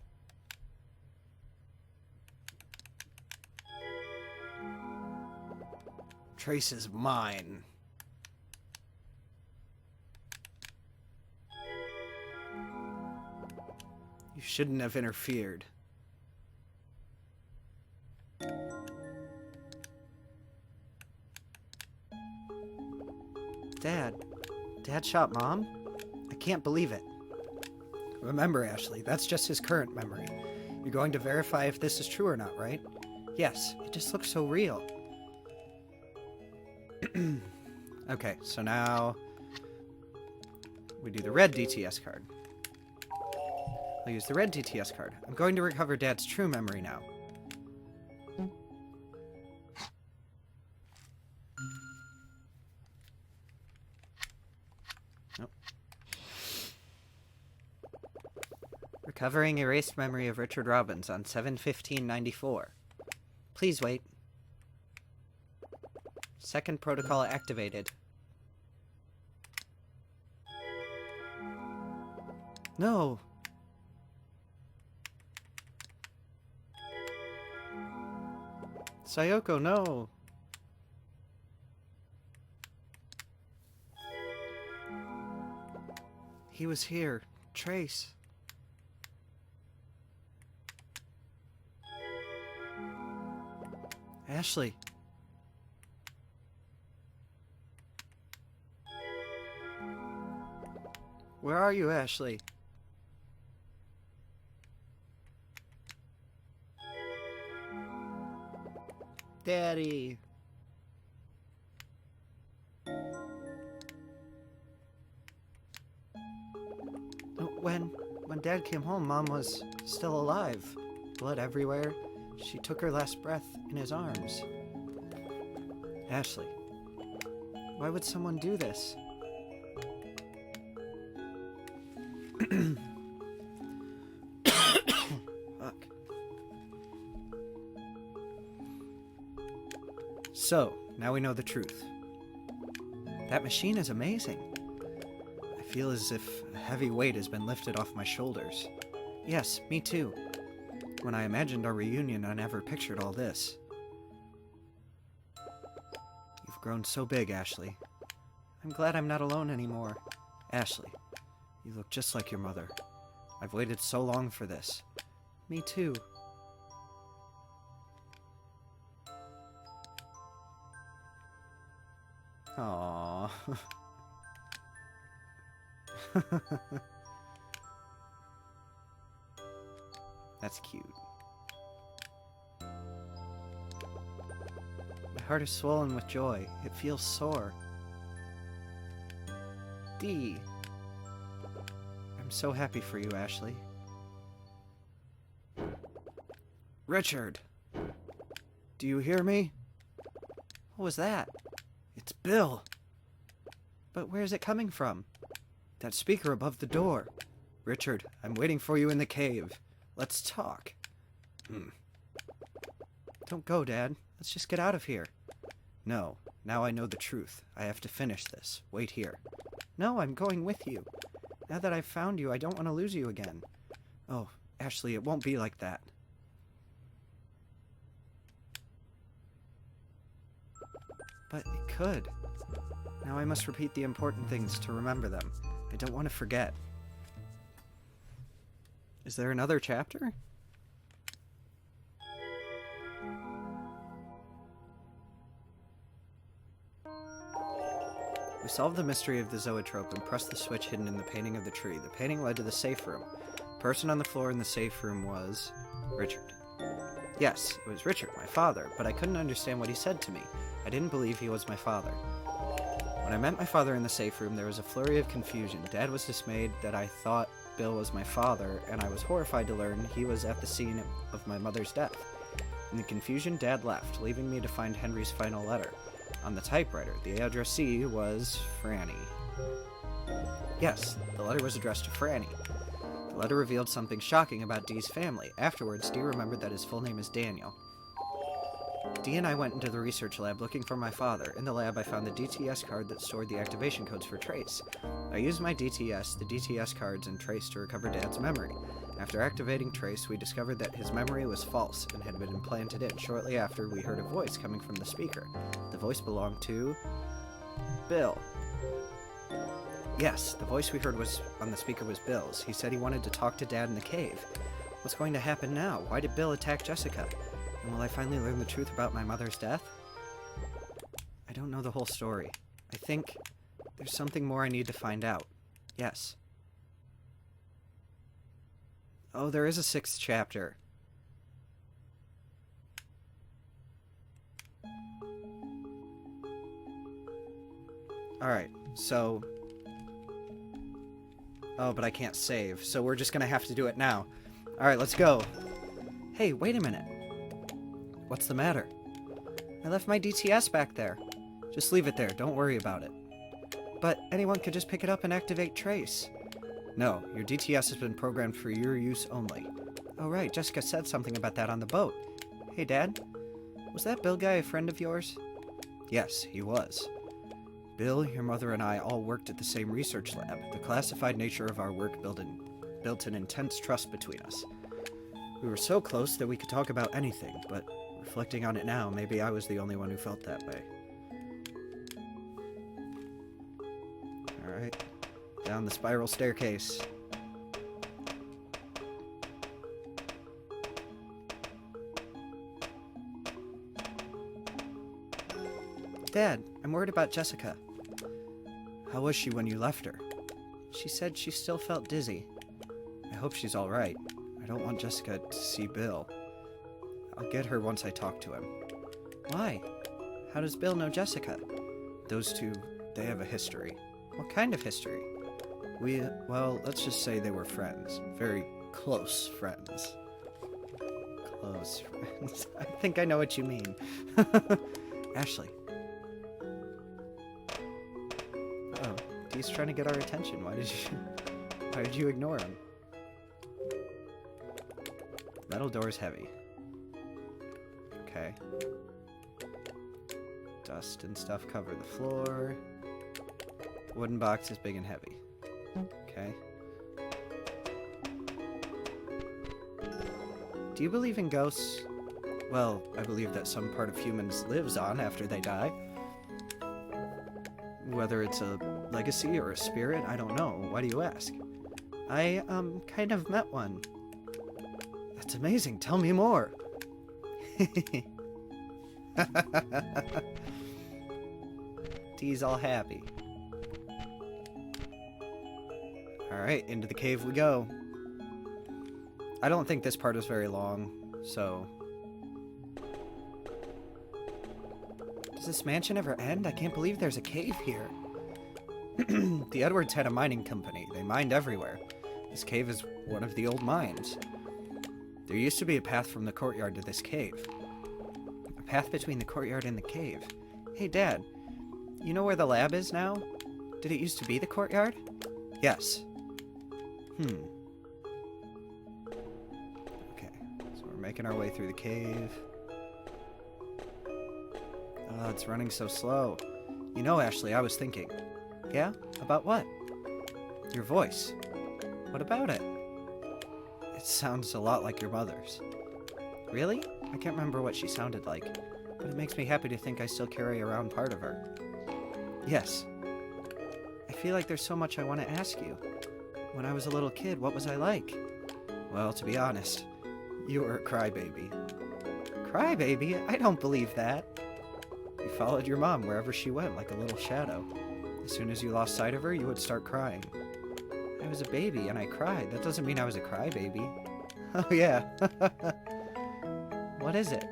Trace is mine. shouldn't have interfered. Dad. Dad shot Mom? I can't believe it. Remember, Ashley, that's just his current memory. You're going to verify if this is true or not, right? Yes, it just looks so real. Okay, so now we do the red DTS card. I'll use the red DTS card. I'm going to recover Dad's true memory now. Nope. Recovering erased memory of Richard Robbins on 7/15/94. Please wait. Second protocol activated. No. Sayoko, no. He was here. Trace. Ashley. Where are you, Ashley? Daddy. When Dad came home, Mom was still alive. Blood everywhere. She took her last breath in his arms. Ashley. Why would someone do this? Fuck. So, now we know the truth. That machine is amazing. I feel as if a heavy weight has been lifted off my shoulders. Yes, me too. When I imagined our reunion, I never pictured all this. You've grown so big, Ashley. I'm glad I'm not alone anymore. Ashley, you look just like your mother. I've waited so long for this. Me too. Aww. That's cute. My heart is swollen with joy. It feels sore. D. I'm so happy for you, Ashley. Richard! Do you hear me? What was that? It's Bill. But where is it coming from? That speaker above the door. Richard, I'm waiting for you in the cave. Let's talk. Don't go, Dad. Let's just get out of here. No, now I know the truth. I have to finish this. Wait here. No, I'm going with you. Now that I've found you, I don't want to lose you again. Oh, Ashley, it won't be like that. But it could. Now I must repeat the important things to remember them. I don't want to forget. Is there another chapter? We solved the mystery of the zoetrope and pressed the switch hidden in the painting of the tree. The painting led to the safe room. The person on the floor in the safe room was... Richard. Yes, it was Richard, my father, but I couldn't understand what he said to me. I didn't believe he was my father. When I met my father in the safe room, there was a flurry of confusion. Dad was dismayed that I thought Bill was my father, and I was horrified to learn he was at the scene of my mother's death. In the confusion, Dad left, leaving me to find Henry's final letter. On the typewriter, the addressee was Franny. Yes, the letter was addressed to Franny. The letter revealed something shocking about Dee's family. Afterwards, Dee remembered that his full name is Daniel. Dee and I went into the research lab looking for my father. In the lab, I found the DTS card that stored the activation codes for Trace. I used my DTS, the DTS cards, and Trace to recover Dad's memory. After activating Trace, we discovered that his memory was false and had been implanted in. Shortly after, we heard a voice coming from the speaker. The voice belonged to... Bill. Yes, the voice we heard was on the speaker was Bill's. He said he wanted to talk to Dad in the cave. What's going to happen now? Why did Bill attack Jessica? And will I finally learn the truth about my mother's death? I don't know the whole story. I think there's something more I need to find out. Yes. Oh, there is a 6th chapter. Alright, so... Oh, but I can't save, so we're just gonna have to do it now. Alright, let's go. Hey, wait a minute. What's the matter? I left my DTS back there. Just leave it there, don't worry about it. But anyone could just pick it up and activate Trace. No, your DTS has been programmed for your use only. Oh right, Jessica said something about that on the boat. Hey Dad, was that Bill guy a friend of yours? Yes, he was. Bill, your mother, and I all worked at the same research lab. The classified nature of our work built an intense trust between us. We were so close that we could talk about anything, but reflecting on it now, maybe I was the only one who felt that way. Alright, down the spiral staircase. Dad, I'm worried about Jessica. How was she when you left her? She said she still felt dizzy. I hope she's alright. I don't want Jessica to see Bill. I'll get her once I talk to him. Why? How does Bill know Jessica? Those two, they have a history. What kind of history? Well, let's just say they were friends. Very close friends. Close friends. I think I know what you mean. Ashley. Uh-oh. He's trying to get our attention. Why did you ignore him? Metal door's heavy. Okay. Dust and stuff cover the floor. Wooden box is big and heavy. Okay. Do you believe in ghosts? Well, I believe that some part of humans lives on after they die. Whether it's a legacy or a spirit, I don't know. Why do you ask? I, kind of met one. That's amazing. Tell me more. D's all happy. Alright, into the cave we go. I don't think this part is very long, so... Does this mansion ever end? I can't believe there's a cave here. The Edwards had a mining company. They mined everywhere. This cave is one of the old mines. There used to be a path from the courtyard to this cave. A path between the courtyard and the cave. Hey, Dad, you know where the lab is now? Did it used to be the courtyard? Yes. Okay, so we're making our way through the cave. Oh, it's running so slow. You know, Ashley, I was thinking. Yeah? About what? Your voice. What about it? It sounds a lot like your mother's. Really? I can't remember what she sounded like, but it makes me happy to think I still carry around part of her. Yes. I feel like there's so much I want to ask you. When I was a little kid, what was I like? Well, to be honest, you were a crybaby. Crybaby? I don't believe that. You followed your mom wherever she went like a little shadow. As soon as you lost sight of her, you would start crying. I was a baby and I cried. That doesn't mean I was a crybaby. Oh yeah. What is it?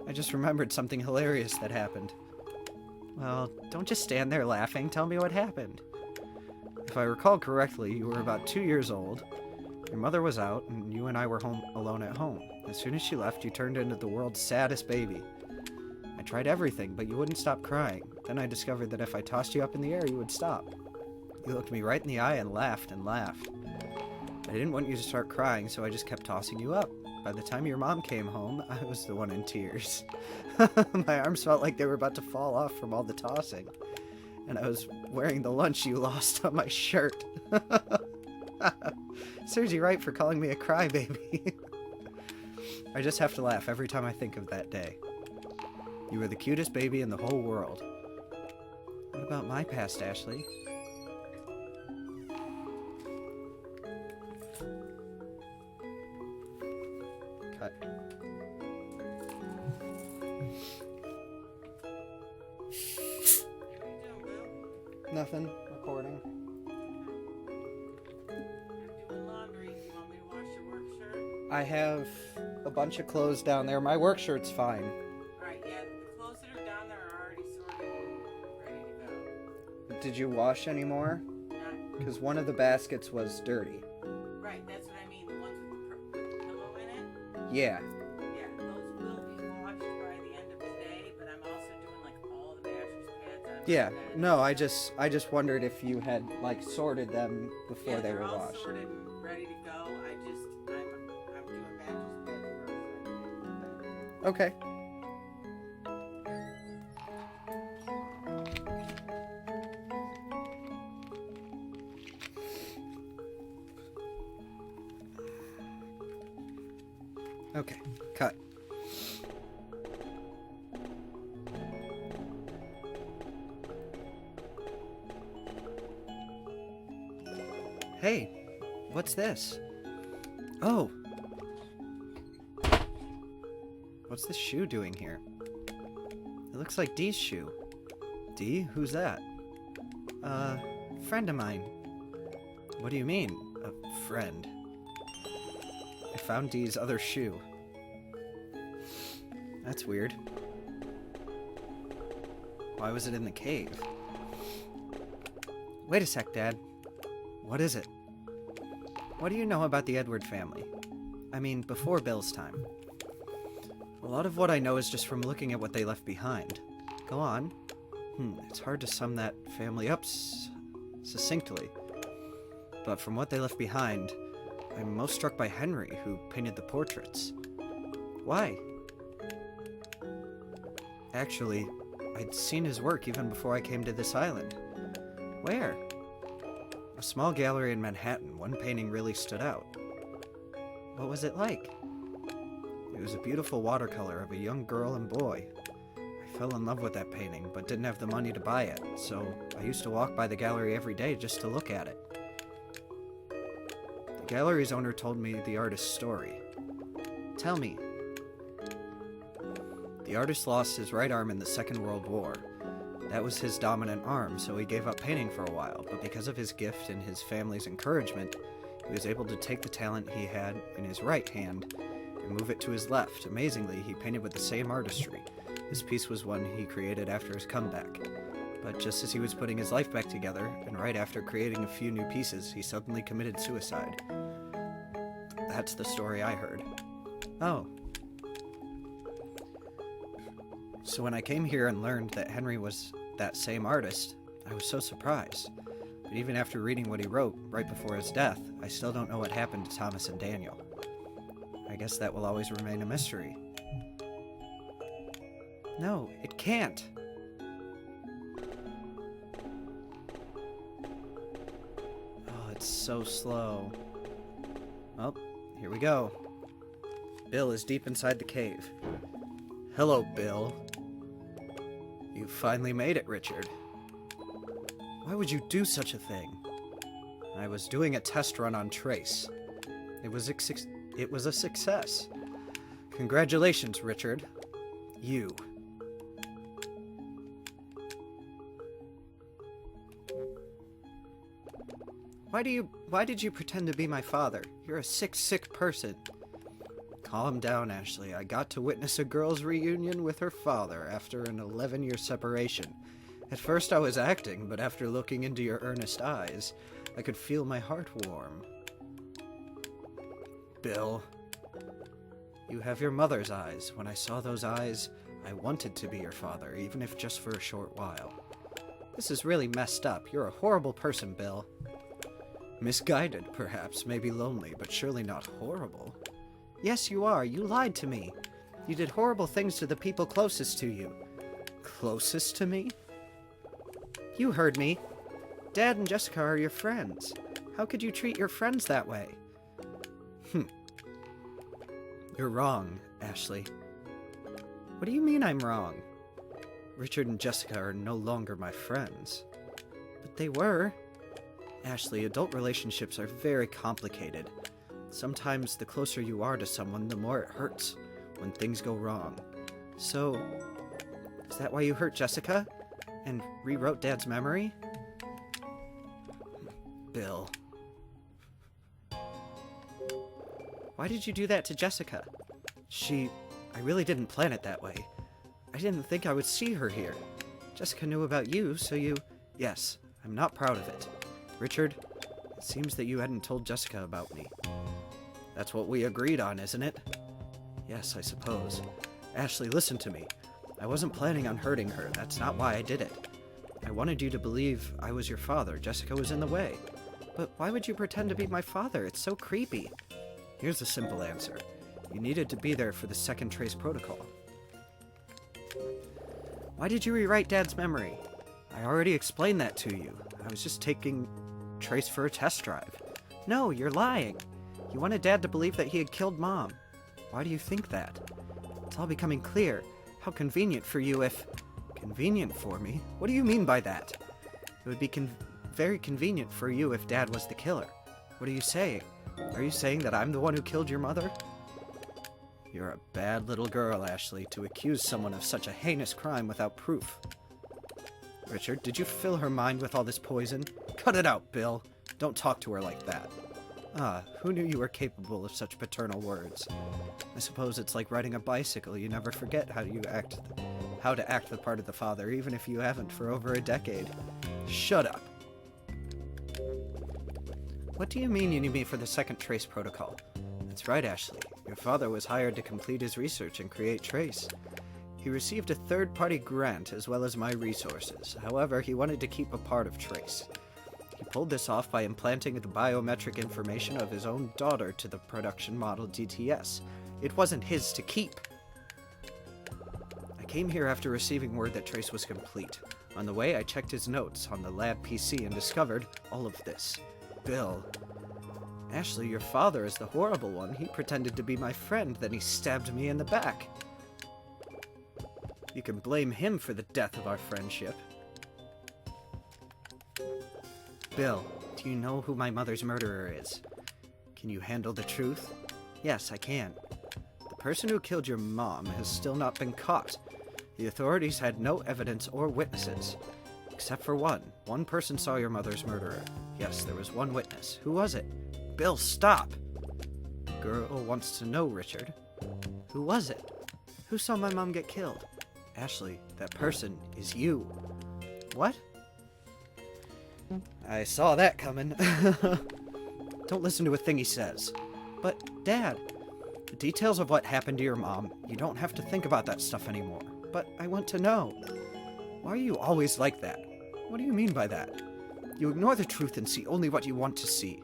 I just remembered something hilarious that happened. Well, don't just stand there laughing. Tell me what happened. If I recall correctly, you were about 2 years old. Your mother was out, and you and I were home alone at home. As soon as she left, you turned into the world's saddest baby. I tried everything, but you wouldn't stop crying. Then I discovered that if I tossed you up in the air, you would stop. You looked me right in the eye and laughed and laughed. I didn't want you to start crying, so I just kept tossing you up. By the time your mom came home, I was the one in tears. My arms felt like they were about to fall off from all the tossing. And I was wearing the lunch you lost on my shirt. Serves you right for calling me a crybaby. I just have to laugh every time I think of that day. You were the cutest baby in the whole world. What about my past, Ashley? Cut. Nothing. Recording. I'm doing laundry. You want me to wash your work shirt? I have a bunch of clothes down there. My work shirt's fine. Alright, yeah, the clothes that are down there are already sorted and ready to go. Did you wash any more? Not, Because one of the baskets was dirty. right, that's what I mean. The ones with the pillow in it? Yeah. Yeah, those will be washed by the end of today, but I'm also doing like all the mattress pads on my Yeah. bed. No, I just wondered if you had like sorted them before Yeah, they they're were all washed. sorted and ready to go. I'm doing mattress pads first. Okay. Okay, cut. Hey, what's this? Oh. What's this shoe doing here? It looks like Dee's shoe. Dee? Who's that? Friend of mine. What do you mean, a friend? I found Dee's other shoe. That's weird. Why was it in the cave? Wait a sec, Dad. What is it? What do you know about the Edward family? I mean, before Bill's time. A lot of what I know is just from looking at what they left behind. Go on. It's hard to sum that family up succinctly. But from what they left behind, I'm most struck by Henry, who painted the portraits. Why? Actually, I'd seen his work even before I came to this island. Where? A small gallery in Manhattan. One painting really stood out. What was it like? It was a beautiful watercolor of a young girl and boy. I fell in love with that painting, but didn't have the money to buy it, so I used to walk by the gallery every day just to look at it. The gallery's owner told me the artist's story. Tell me. The artist lost his right arm in the Second World War. That was his dominant arm, so he gave up painting for a while, but because of his gift and his family's encouragement, he was able to take the talent he had in his right hand and move it to his left. Amazingly, he painted with the same artistry. This piece was one he created after his comeback. But just as he was putting his life back together, and right after creating a few new pieces, he suddenly committed suicide. That's the story I heard. Oh. So when I came here and learned that Henry was that same artist, I was so surprised. But even after reading what he wrote right before his death, I still don't know what happened to Thomas and Daniel. I guess that will always remain a mystery. No, it can't. Oh, it's so slow. Well, here we go. Bill is deep inside the cave. Hello, Bill. You finally made it, Richard. Why would you do such a thing? I was doing a test run on Trace. It was a success. Congratulations, Richard. You. Why did you pretend to be my father? You're a sick person. Calm down, Ashley. I got to witness a girl's reunion with her father after an 11-year separation. At first I was acting, but after looking into your earnest eyes, I could feel my heart warm. Bill, you have your mother's eyes. When I saw those eyes, I wanted to be your father, even if just for a short while. This is really messed up. You're a horrible person, Bill. Misguided, perhaps, maybe lonely, but surely not horrible. Yes, you are. You lied to me. You did horrible things to the people closest to you. Closest to me? You heard me. Dad and Jessica are your friends. How could you treat your friends that way? You're wrong, Ashley. What do you mean I'm wrong? Richard and Jessica are no longer my friends. But they were. Ashley, adult relationships are very complicated. Sometimes the closer you are to someone, the more it hurts when things go wrong. So, is that why you hurt Jessica? And rewrote Dad's memory? Bill. Why did you do that to Jessica? I really didn't plan it that way. I didn't think I would see her here. Jessica knew about you, so you... Yes, I'm not proud of it. Richard, it seems that you hadn't told Jessica about me. That's what we agreed on, isn't it? Yes, I suppose. Ashley, listen to me. I wasn't planning on hurting her. That's not why I did it. I wanted you to believe I was your father. Jessica was in the way. But why would you pretend to be my father? It's so creepy. Here's the simple answer. You needed to be there for the second trace protocol. Why did you rewrite Dad's memory? I already explained that to you. I was just taking Trace for a test drive. No, you're lying. You wanted Dad to believe that he had killed Mom. Why do you think that? It's all becoming clear. How convenient for you if... Convenient for me? What do you mean by that? It would be very convenient for you if Dad was the killer. What are you saying? Are you saying that I'm the one who killed your mother? You're a bad little girl, Ashley, to accuse someone of such a heinous crime without proof. Richard, did you fill her mind with all this poison? Cut it out, Bill. Don't talk to her like that. Ah, who knew you were capable of such paternal words? I suppose it's like riding a bicycle. You never forget how to act the part of the father, even if you haven't for over a decade. Shut up. What do you mean you need me for the second trace protocol? That's right, Ashley. Your father was hired to complete his research and create Trace. He received a third-party grant as well as my resources. However, he wanted to keep a part of Trace. He pulled this off by implanting the biometric information of his own daughter to the production model DTS. It wasn't his to keep. I came here after receiving word that Trace was complete. On the way, I checked his notes on the lab PC and discovered all of this. Bill. Ashley, your father is the horrible one. He pretended to be my friend, then he stabbed me in the back. You can blame him for the death of our friendship. Bill, do you know who my mother's murderer is? Can you handle the truth? Yes, I can. The person who killed your mom has still not been caught. The authorities had no evidence or witnesses. Except for one. One person saw your mother's murderer. Yes, there was one witness. Who was it? Bill, stop! The girl wants to know, Richard. Who was it? Who saw my mom get killed? Ashley, that person is you. What? I saw that coming. Don't listen to a thing he says. But, Dad, the details of what happened to your mom, you don't have to think about that stuff anymore. But I want to know. Why are you always like that? What do you mean by that? You ignore the truth and see only what you want to see.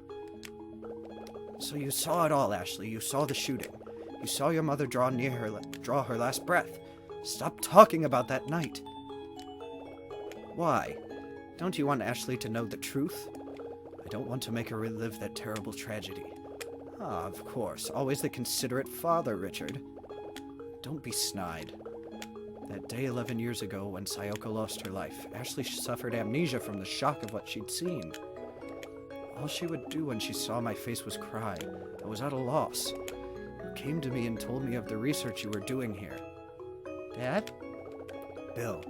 So you saw it all, Ashley. You saw the shooting. You saw your mother draw her last breath. Stop talking about that night. Why? Don't you want Ashley to know the truth? I don't want to make her relive that terrible tragedy. Ah, of course. Always the considerate father, Richard. Don't be snide. That day 11 years ago when Sayoko lost her life, Ashley suffered amnesia from the shock of what she'd seen. All she would do when she saw my face was cry. I was at a loss. You came to me and told me of the research you were doing here. Dad? Bill,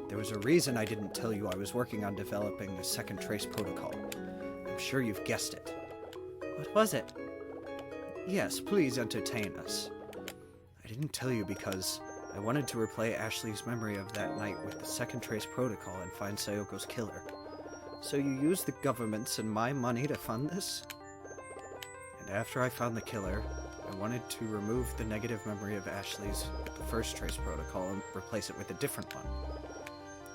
there was a reason I didn't tell you I was working on developing the second trace protocol. I'm sure you've guessed it. What was it? Yes, please entertain us. I didn't tell you because I wanted to replay Ashley's memory of that night with the second trace protocol and find Sayoko's killer. So you used the government's and my money to fund this? And after I found the killer, I wanted to remove the negative memory of Ashley's the first trace protocol and replace it with a different one.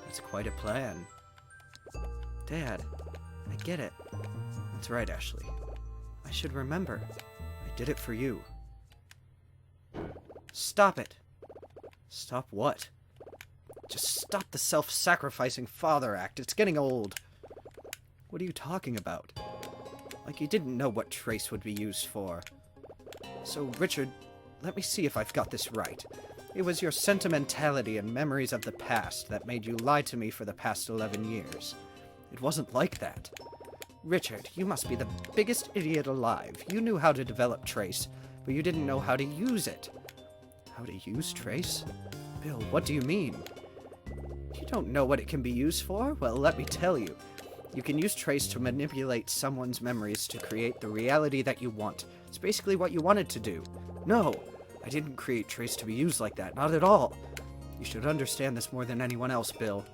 It's quite a plan. Dad, I get it. That's right, Ashley. I should remember. I did it for you. Stop it. Stop what? Just stop the self-sacrificing father act. It's getting old. What are you talking about? Like you didn't know what trace would be used for. So, Richard, let me see if I've got this right. It was your sentimentality and memories of the past that made you lie to me for the past 11 years. It wasn't like that. Richard, you must be the biggest idiot alive. You knew how to develop Trace, but you didn't know how to use it. How to use Trace? Bill, what do you mean? You don't know what it can be used for? Well, let me tell you. You can use Trace to manipulate someone's memories to create the reality that you want. It's basically what you wanted to do. No, I didn't create Trace to be used like that, not at all. You should understand this more than anyone else, Bill.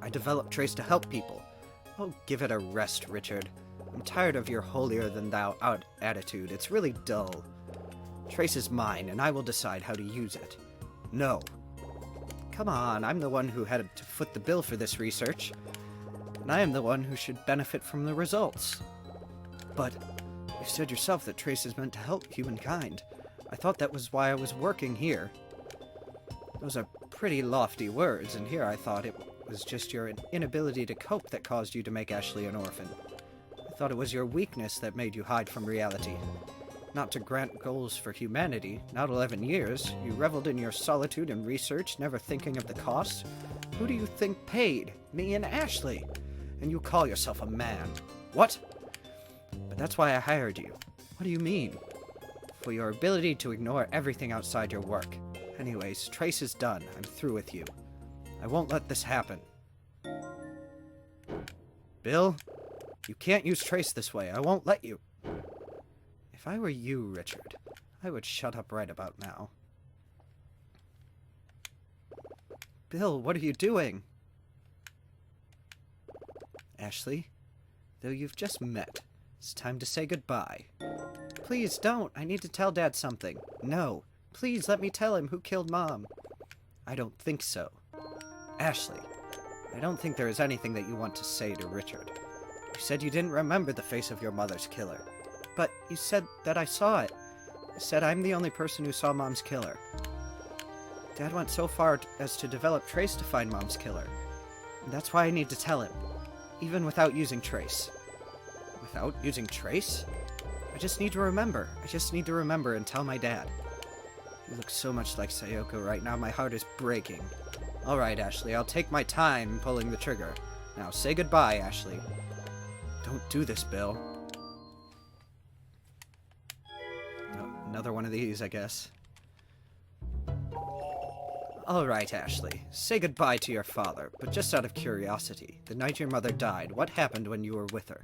I developed Trace to help people. Oh, give it a rest, Richard. I'm tired of your holier-than-thou attitude. It's really dull. Trace is mine, and I will decide how to use it. No. Come on, I'm the one who had to foot the bill for this research. And I am the one who should benefit from the results. But you said yourself that Trace is meant to help humankind. I thought that was why I was working here. Those are pretty lofty words, and here I thought it was just your inability to cope that caused you to make Ashley an orphan. I thought it was your weakness that made you hide from reality. Not to grant goals for humanity, not 11 years. You reveled in your solitude and research, never thinking of the cost. Who do you think paid? Me and Ashley. And you call yourself a man. What? But that's why I hired you. What do you mean? For your ability to ignore everything outside your work. Anyways, Trace is done. I'm through with you. I won't let this happen. Bill, you can't use Trace this way. I won't let you. If I were you, Richard, I would shut up right about now. Bill, what are you doing? Ashley, though you've just met, it's time to say goodbye. Please don't. I need to tell Dad something. No. Please let me tell him who killed Mom. I don't think so. Ashley, I don't think there is anything that you want to say to Richard. You said you didn't remember the face of your mother's killer. But you said that I saw it. You said I'm the only person who saw Mom's killer. Dad went so far as to develop Trace to find Mom's killer. And that's why I need to tell him. Even without using Trace. Without using Trace? I just need to remember. I just need to remember and tell my dad. You look so much like Sayoko right now, my heart is breaking. Alright, Ashley, I'll take my time pulling the trigger. Now, say goodbye, Ashley. Don't do this, Bill. Oh, another one of these, I guess. Alright, Ashley. Say goodbye to your father, but just out of curiosity. The night your mother died, what happened when you were with her?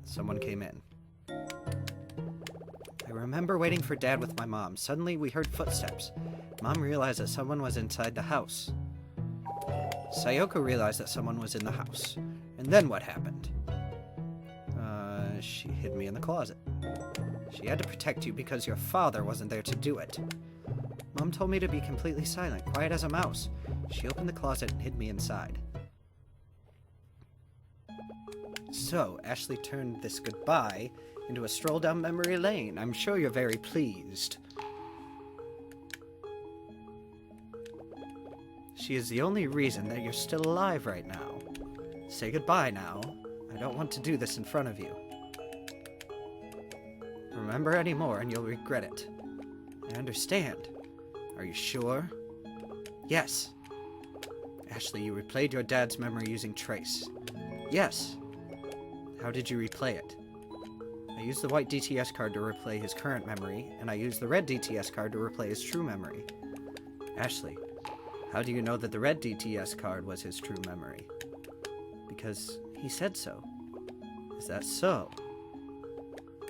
Someone came in. I remember waiting for Dad with my mom. Suddenly, we heard footsteps. Mom realized that someone was inside the house. Sayoko realized that someone was in the house. And then what happened? She hid me in the closet. She had to protect you because your father wasn't there to do it. Mom told me to be completely silent, quiet as a mouse. She opened the closet and hid me inside. So, Ashley turned this goodbye into a stroll down memory lane. I'm sure you're very pleased. She is the only reason that you're still alive right now. Say goodbye now. I don't want to do this in front of you. Remember anymore and you'll regret it. I understand. Are you sure? Yes. Ashley, you replayed your dad's memory using Trace. Yes. How did you replay it? I used the white DTS card to replay his current memory, and I used the red DTS card to replay his true memory. Ashley, how do you know that the red DTS card was his true memory? Because he said so. Is that so?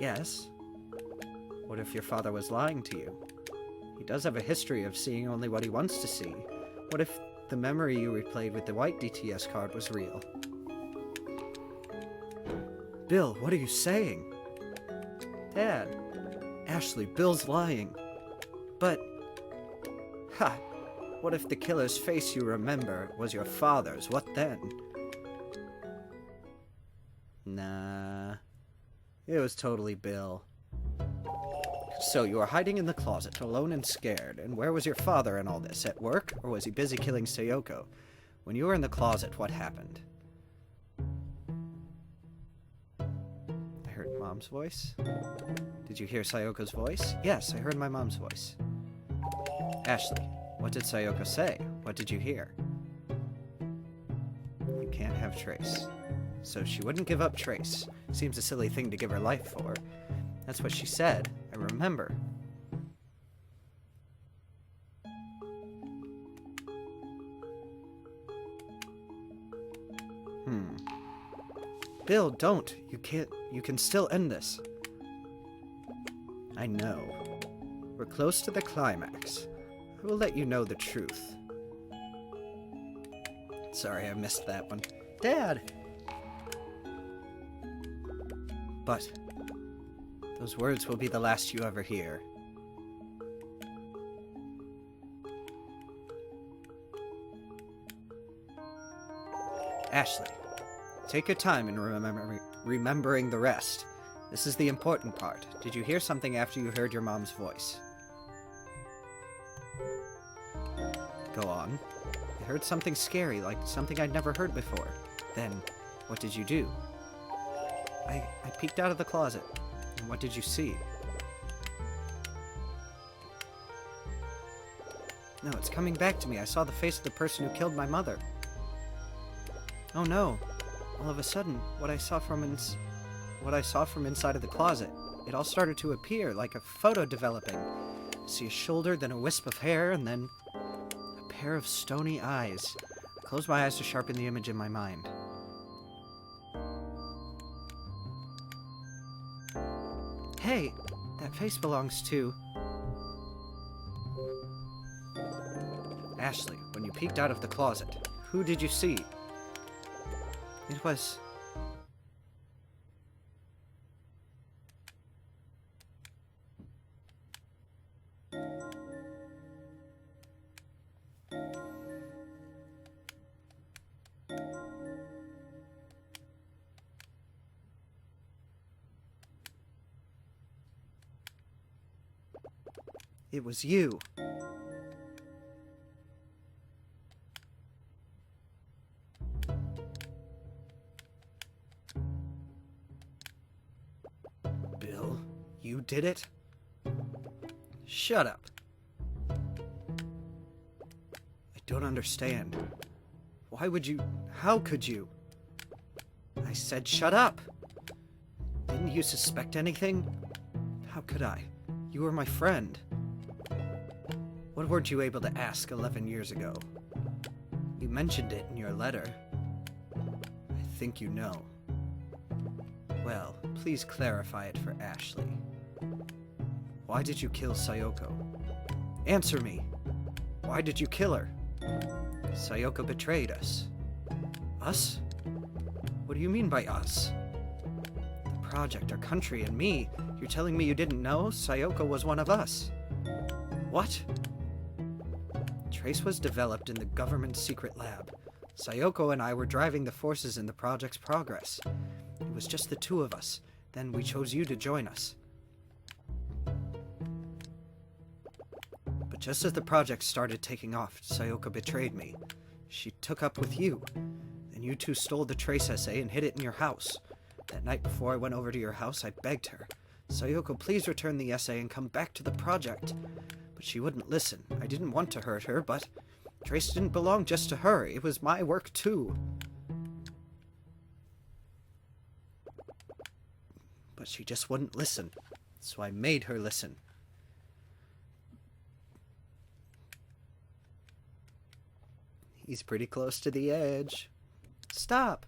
Yes. What if your father was lying to you? He does have a history of seeing only what he wants to see. What if the memory you replayed with the white DTS card was real? Bill, what are you saying? Dad. Ashley, Bill's lying. But... Ha! What if the killer's face you remember was your father's? What then? Nah. It was totally Bill. So, you were hiding in the closet, alone and scared, and where was your father in all this? At work? Or was he busy killing Sayoko? When you were in the closet, what happened? I heard Mom's voice. Did you hear Sayoko's voice? Yes, I heard my mom's voice. Ashley, what did Sayoko say? What did you hear? You can't have Trace. so she wouldn't give up Trace. Seems a silly thing to give her life for. That's what she said. I remember. Bill, don't. You can't. You can still end this. I know. We're close to the climax. I will let you know the truth. Sorry, I missed that one. Dad! But those words will be the last you ever hear. Ashley, take your time in remembering the rest. This is the important part. Did you hear something after you heard your mom's voice? Go on. I heard something scary, like something I'd never heard before. Then, what did you do? I peeked out of the closet. And what did you see? No, it's coming back to me. I saw the face of the person who killed my mother. Oh no. All of a sudden, what I saw from inside of the closet, it all started to appear, like a photo developing. I see a shoulder, then a wisp of hair, and then a pair of stony eyes. I closed my eyes to sharpen the image in my mind. Hey, that face belongs to... Ashley, when you peeked out of the closet, who did you see? It was... It was you. Bill, you did it? Shut up. I don't understand. Why would you... How could you? I said shut up. Didn't you suspect anything? How could I? You were my friend. What weren't you able to ask 11 years ago? You mentioned it in your letter. I think you know. Well, please clarify it for Ashley. Why did you kill Sayoko? Answer me! Why did you kill her? Sayoko betrayed us. Us? What do you mean by us? The project, our country, and me. You're telling me you didn't know Sayoko was one of us? What? Trace was developed in the government's secret lab. Sayoko and I were driving the forces in the project's progress. It was just the two of us. Then we chose you to join us. But just as the project started taking off, Sayoko betrayed me. She took up with you. Then you two stole the Trace essay and hid it in your house. That night before I went over to your house, I begged her. Sayoko, please return the essay and come back to the project. But she wouldn't listen. I didn't want to hurt her, but Trace didn't belong just to her. It was my work, too. But she just wouldn't listen. So I made her listen. He's pretty close to the edge. Stop!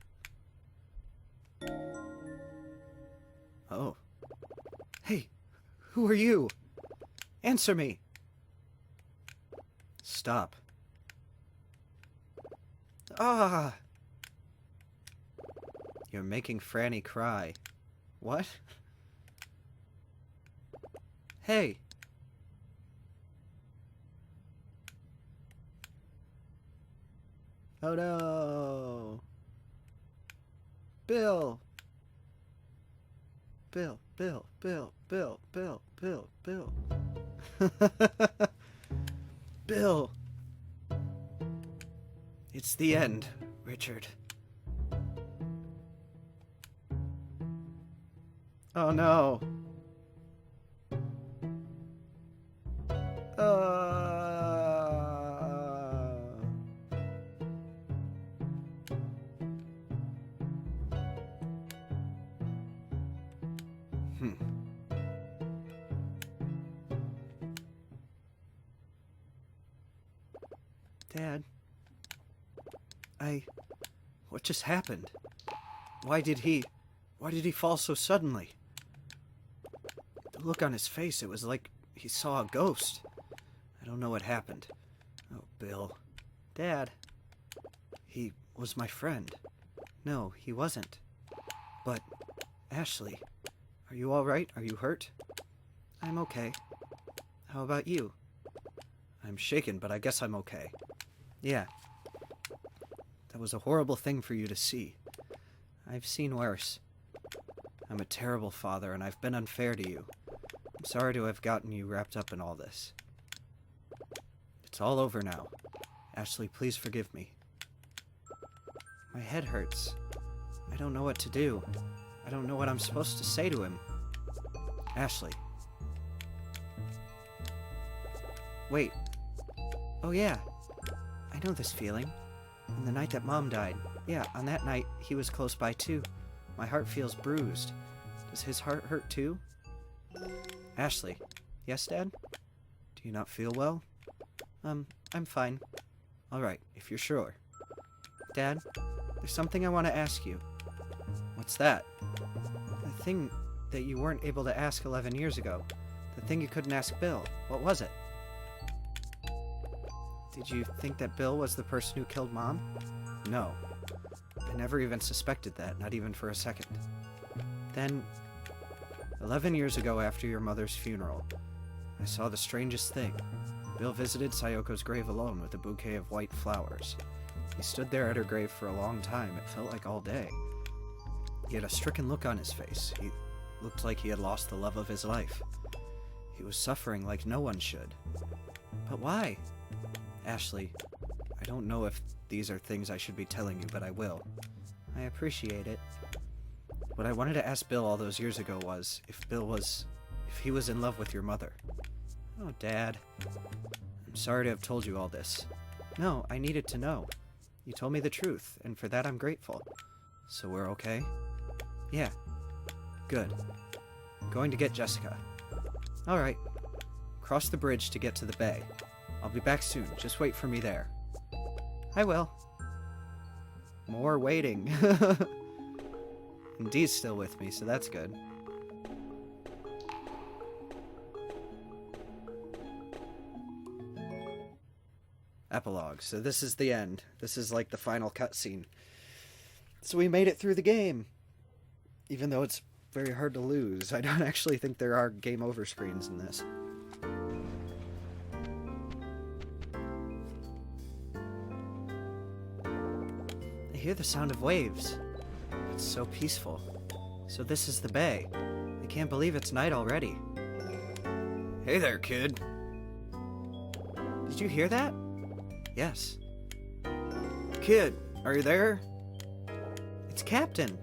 Oh. Hey, who are you? Answer me! Stop. Ah! You're making Franny cry. What? Hey! Oh no! Bill! Bill, Bill, Bill, Bill, Bill, Bill, Bill. Bill! It's the end, Richard. Oh no. Dad? What just happened? Why did he fall so suddenly? The look on his face, it was like he saw a ghost. I don't know what happened. Oh, Bill. Dad. He was my friend. No, he wasn't. But, Ashley, are you all right? Are you hurt? I'm okay. How about you? I'm shaken, but I guess I'm okay. Yeah. That was a horrible thing for you to see. I've seen worse. I'm a terrible father, and I've been unfair to you. I'm sorry to have gotten you wrapped up in all this. It's all over now. Ashley, please forgive me. My head hurts. I don't know what to do. I don't know what I'm supposed to say to him. Ashley. Wait. Oh yeah. I know this feeling. On the night that Mom died. Yeah, on that night, he was close by too. My heart feels bruised. Does his heart hurt too? Ashley. Yes, Dad? Do you not feel well? I'm fine. Alright, if you're sure. Dad, there's something I want to ask you. What's that? The thing that you weren't able to ask 11 years ago. The thing you couldn't ask Bill. What was it? Did you think that Bill was the person who killed Mom? No. I never even suspected that, not even for a second. Then, 11 years ago after your mother's funeral, I saw the strangest thing. Bill visited Sayoko's grave alone with a bouquet of white flowers. He stood there at her grave for a long time. It felt like all day. He had a stricken look on his face. He looked like he had lost the love of his life. He was suffering like no one should. But why? Ashley, I don't know if these are things I should be telling you, but I will. I appreciate it. What I wanted to ask Bill all those years ago was if he was in love with your mother. Oh, Dad. I'm sorry to have told you all this. No, I needed to know. You told me the truth, and for that I'm grateful. So we're okay? Yeah. Good. I'm going to get Jessica. Alright. Cross the bridge to get to the bay. I'll be back soon. Just wait for me there. I will. More waiting. And Dee's still with me, so that's good. Epilogue. So this is the end. This is like the final cutscene. So we made it through the game. Even though it's very hard to lose. I don't actually think there are game over screens in this. I hear the sound of waves. It's so peaceful. So this is the bay. I can't believe it's night already. Hey there, kid. Did you hear that? Yes. Kid, are you there? It's Captain.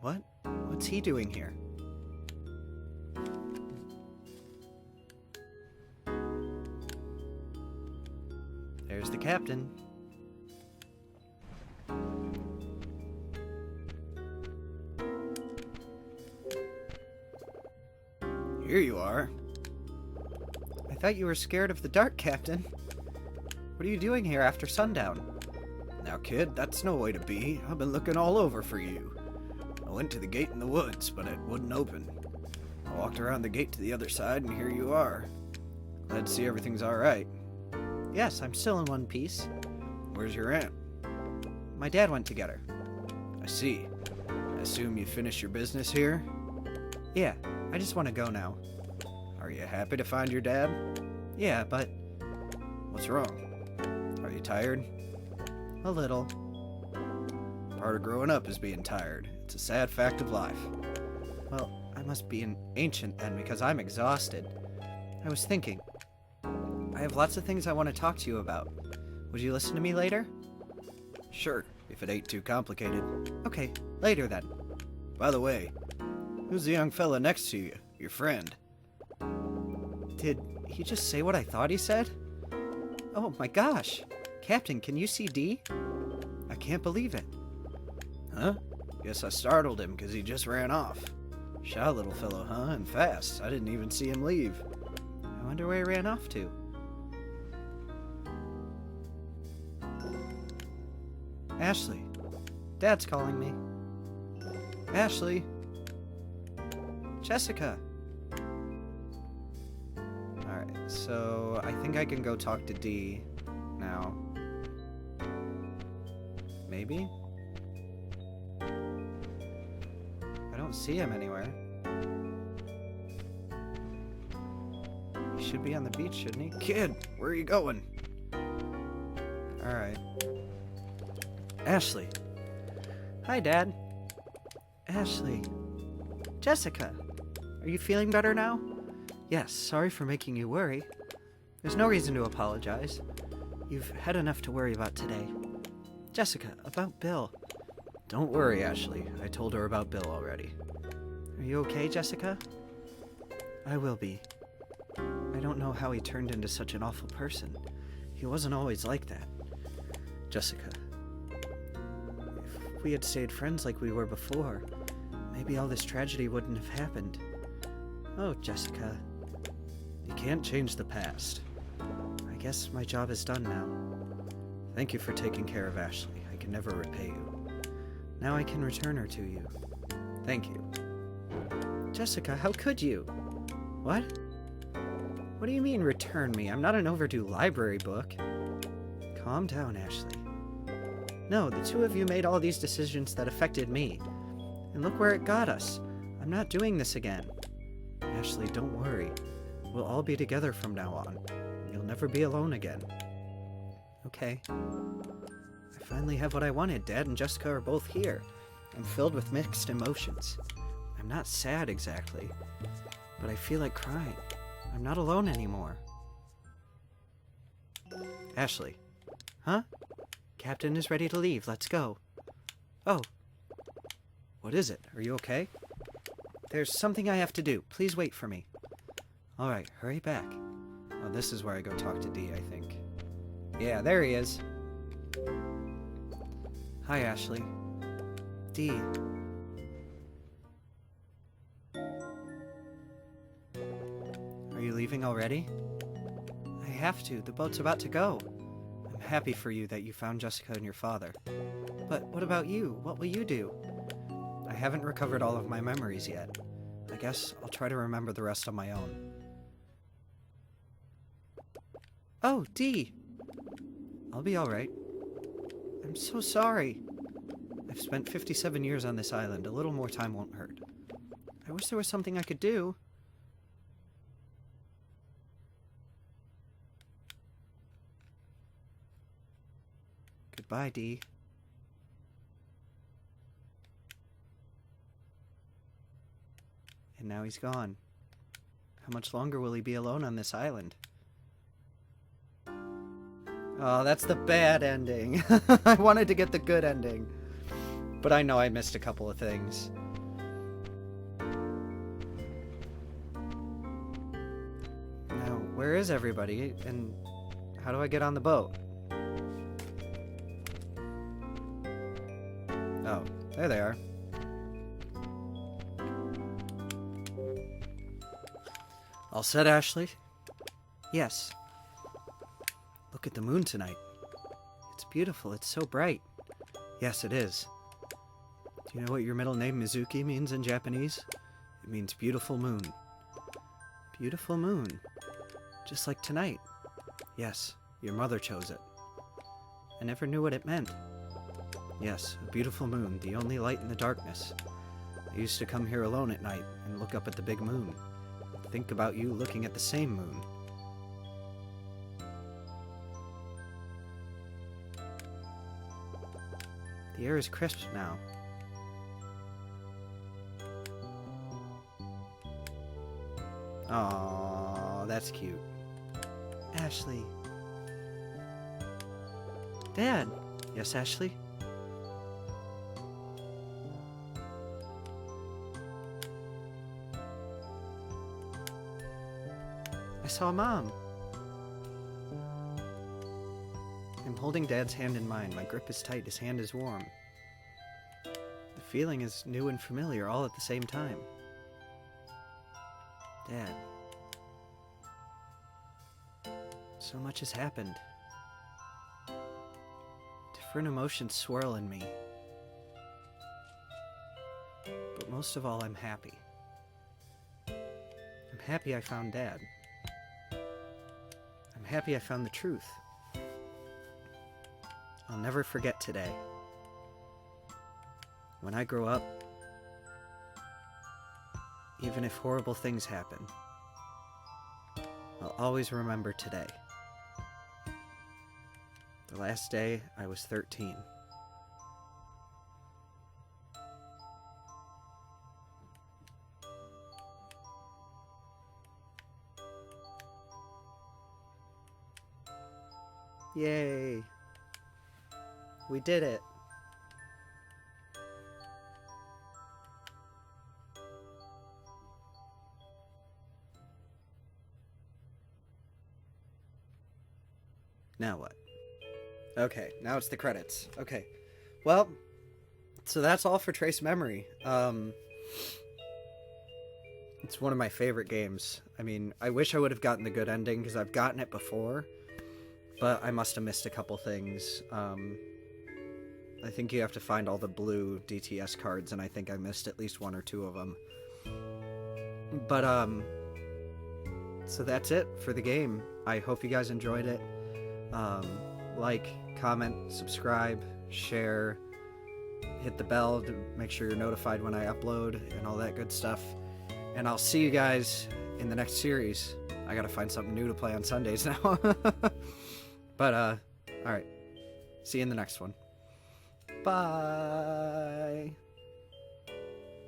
What? What's he doing here? There's the captain. Here you are. I thought you were scared of the dark, Captain. What are you doing here after sundown? Now, kid, that's no way to be. I've been looking all over for you. I went to the gate in the woods, but it wouldn't open. I walked around the gate to the other side, and here you are. Glad to see everything's alright. Yes, I'm still in one piece. Where's your aunt? My dad went to get her. I see. I assume you finished your business here? Yeah, I just want to go now. Are you happy to find your dad? Yeah, but... What's wrong? Are you tired? A little. Part of growing up is being tired. It's a sad fact of life. Well, I must be an ancient then, because I'm exhausted. I was thinking. I have lots of things I want to talk to you about. Would you listen to me later? Sure, if it ain't too complicated. Okay, later then. By the way, who's the young fella next to you? Your friend? Did he just say what I thought he said? Oh my gosh! Captain, can you see Dee? I can't believe it. Huh? Guess I startled him because he just ran off. Shy little fellow, huh? And fast. I didn't even see him leave. I wonder where he ran off to. Ashley. Dad's calling me. Ashley. Jessica. Alright, so I think I can go talk to Dee now. Maybe? I don't see him anywhere. He should be on the beach, shouldn't he? Kid, where are you going? Alright. Ashley. Hi, Dad. Ashley. Jessica. Are you feeling better now? Yes, sorry for making you worry. There's no reason to apologize. You've had enough to worry about today. Jessica, about Bill. Don't worry, Ashley. I told her about Bill already. Are you okay, Jessica? I will be. I don't know how he turned into such an awful person. He wasn't always like that. Jessica, if we had stayed friends like we were before, maybe all this tragedy wouldn't have happened. Oh, Jessica. You can't change the past. I guess my job is done now. Thank you for taking care of Ashley. I can never repay you. Now I can return her to you. Thank you. Jessica, how could you? What? What do you mean, return me? I'm not an overdue library book. Calm down, Ashley. No, the two of you made all these decisions that affected me. And look where it got us. I'm not doing this again. Ashley, don't worry. We'll all be together from now on. You'll never be alone again. Okay. I finally have what I wanted. Dad and Jessica are both here. I'm filled with mixed emotions. I'm not sad exactly, but I feel like crying. I'm not alone anymore. Ashley. Huh? Captain is ready to leave. Let's go. Oh. What is it? Are you okay? There's something I have to do. Please wait for me. Alright, hurry back. Oh, this is where I go talk to Dee, I think. Yeah, there he is. Hi, Ashley. Dee. Are you leaving already? I have to. The boat's about to go. I'm happy for you that you found Jessica and your father. But what about you? What will you do? I haven't recovered all of my memories yet. I guess I'll try to remember the rest on my own. Oh, Dee! I'll be alright. I'm so sorry. I've spent 57 years on this island. A little more time won't hurt. I wish there was something I could do. Goodbye, Dee. And now he's gone. How much longer will he be alone on this island? Oh, that's the bad ending. I wanted to get the good ending. But I know I missed a couple of things. Now, where is everybody? And how do I get on the boat? Oh, there they are. All set, Ashley? Yes. Look at the moon tonight. It's beautiful. It's so bright. Yes, it is. Do you know what your middle name Mizuki means in Japanese? It means beautiful moon. Beautiful moon. Just like tonight. Yes, your mother chose it. I never knew what it meant. Yes, a beautiful moon, the only light in the darkness. I used to come here alone at night and look up at the big moon. Think about you looking at the same moon. The air is crisp now. Aww, that's cute. Ashley. Dad. Yes, Ashley? I saw Mom. I'm holding Dad's hand in mine. My grip is tight. His hand is warm. The feeling is new and familiar all at the same time. Dad. So much has happened. To Different emotions swirl in me. But most of all, I'm happy. I'm happy I found Dad. I'm happy I found the truth. I'll never forget today. When I grow up, even if horrible things happen, I'll always remember today. The last day I was 13. Yay! We did it! Now what? Okay, now it's the credits. Okay. Well, so that's all for Trace Memory. It's one of my favorite games. I mean, I wish I would have gotten the good ending, because I've gotten it before, but I must have missed a couple things. I think you have to find all the blue DTS cards, and I think I missed at least one or two of them. But, so that's it for the game. I hope you guys enjoyed it. Like, comment, subscribe, share, hit the bell to make sure you're notified when I upload, and all that good stuff. And I'll see you guys in the next series. I gotta find something new to play on Sundays now. But, alright. See you in the next one. Bye!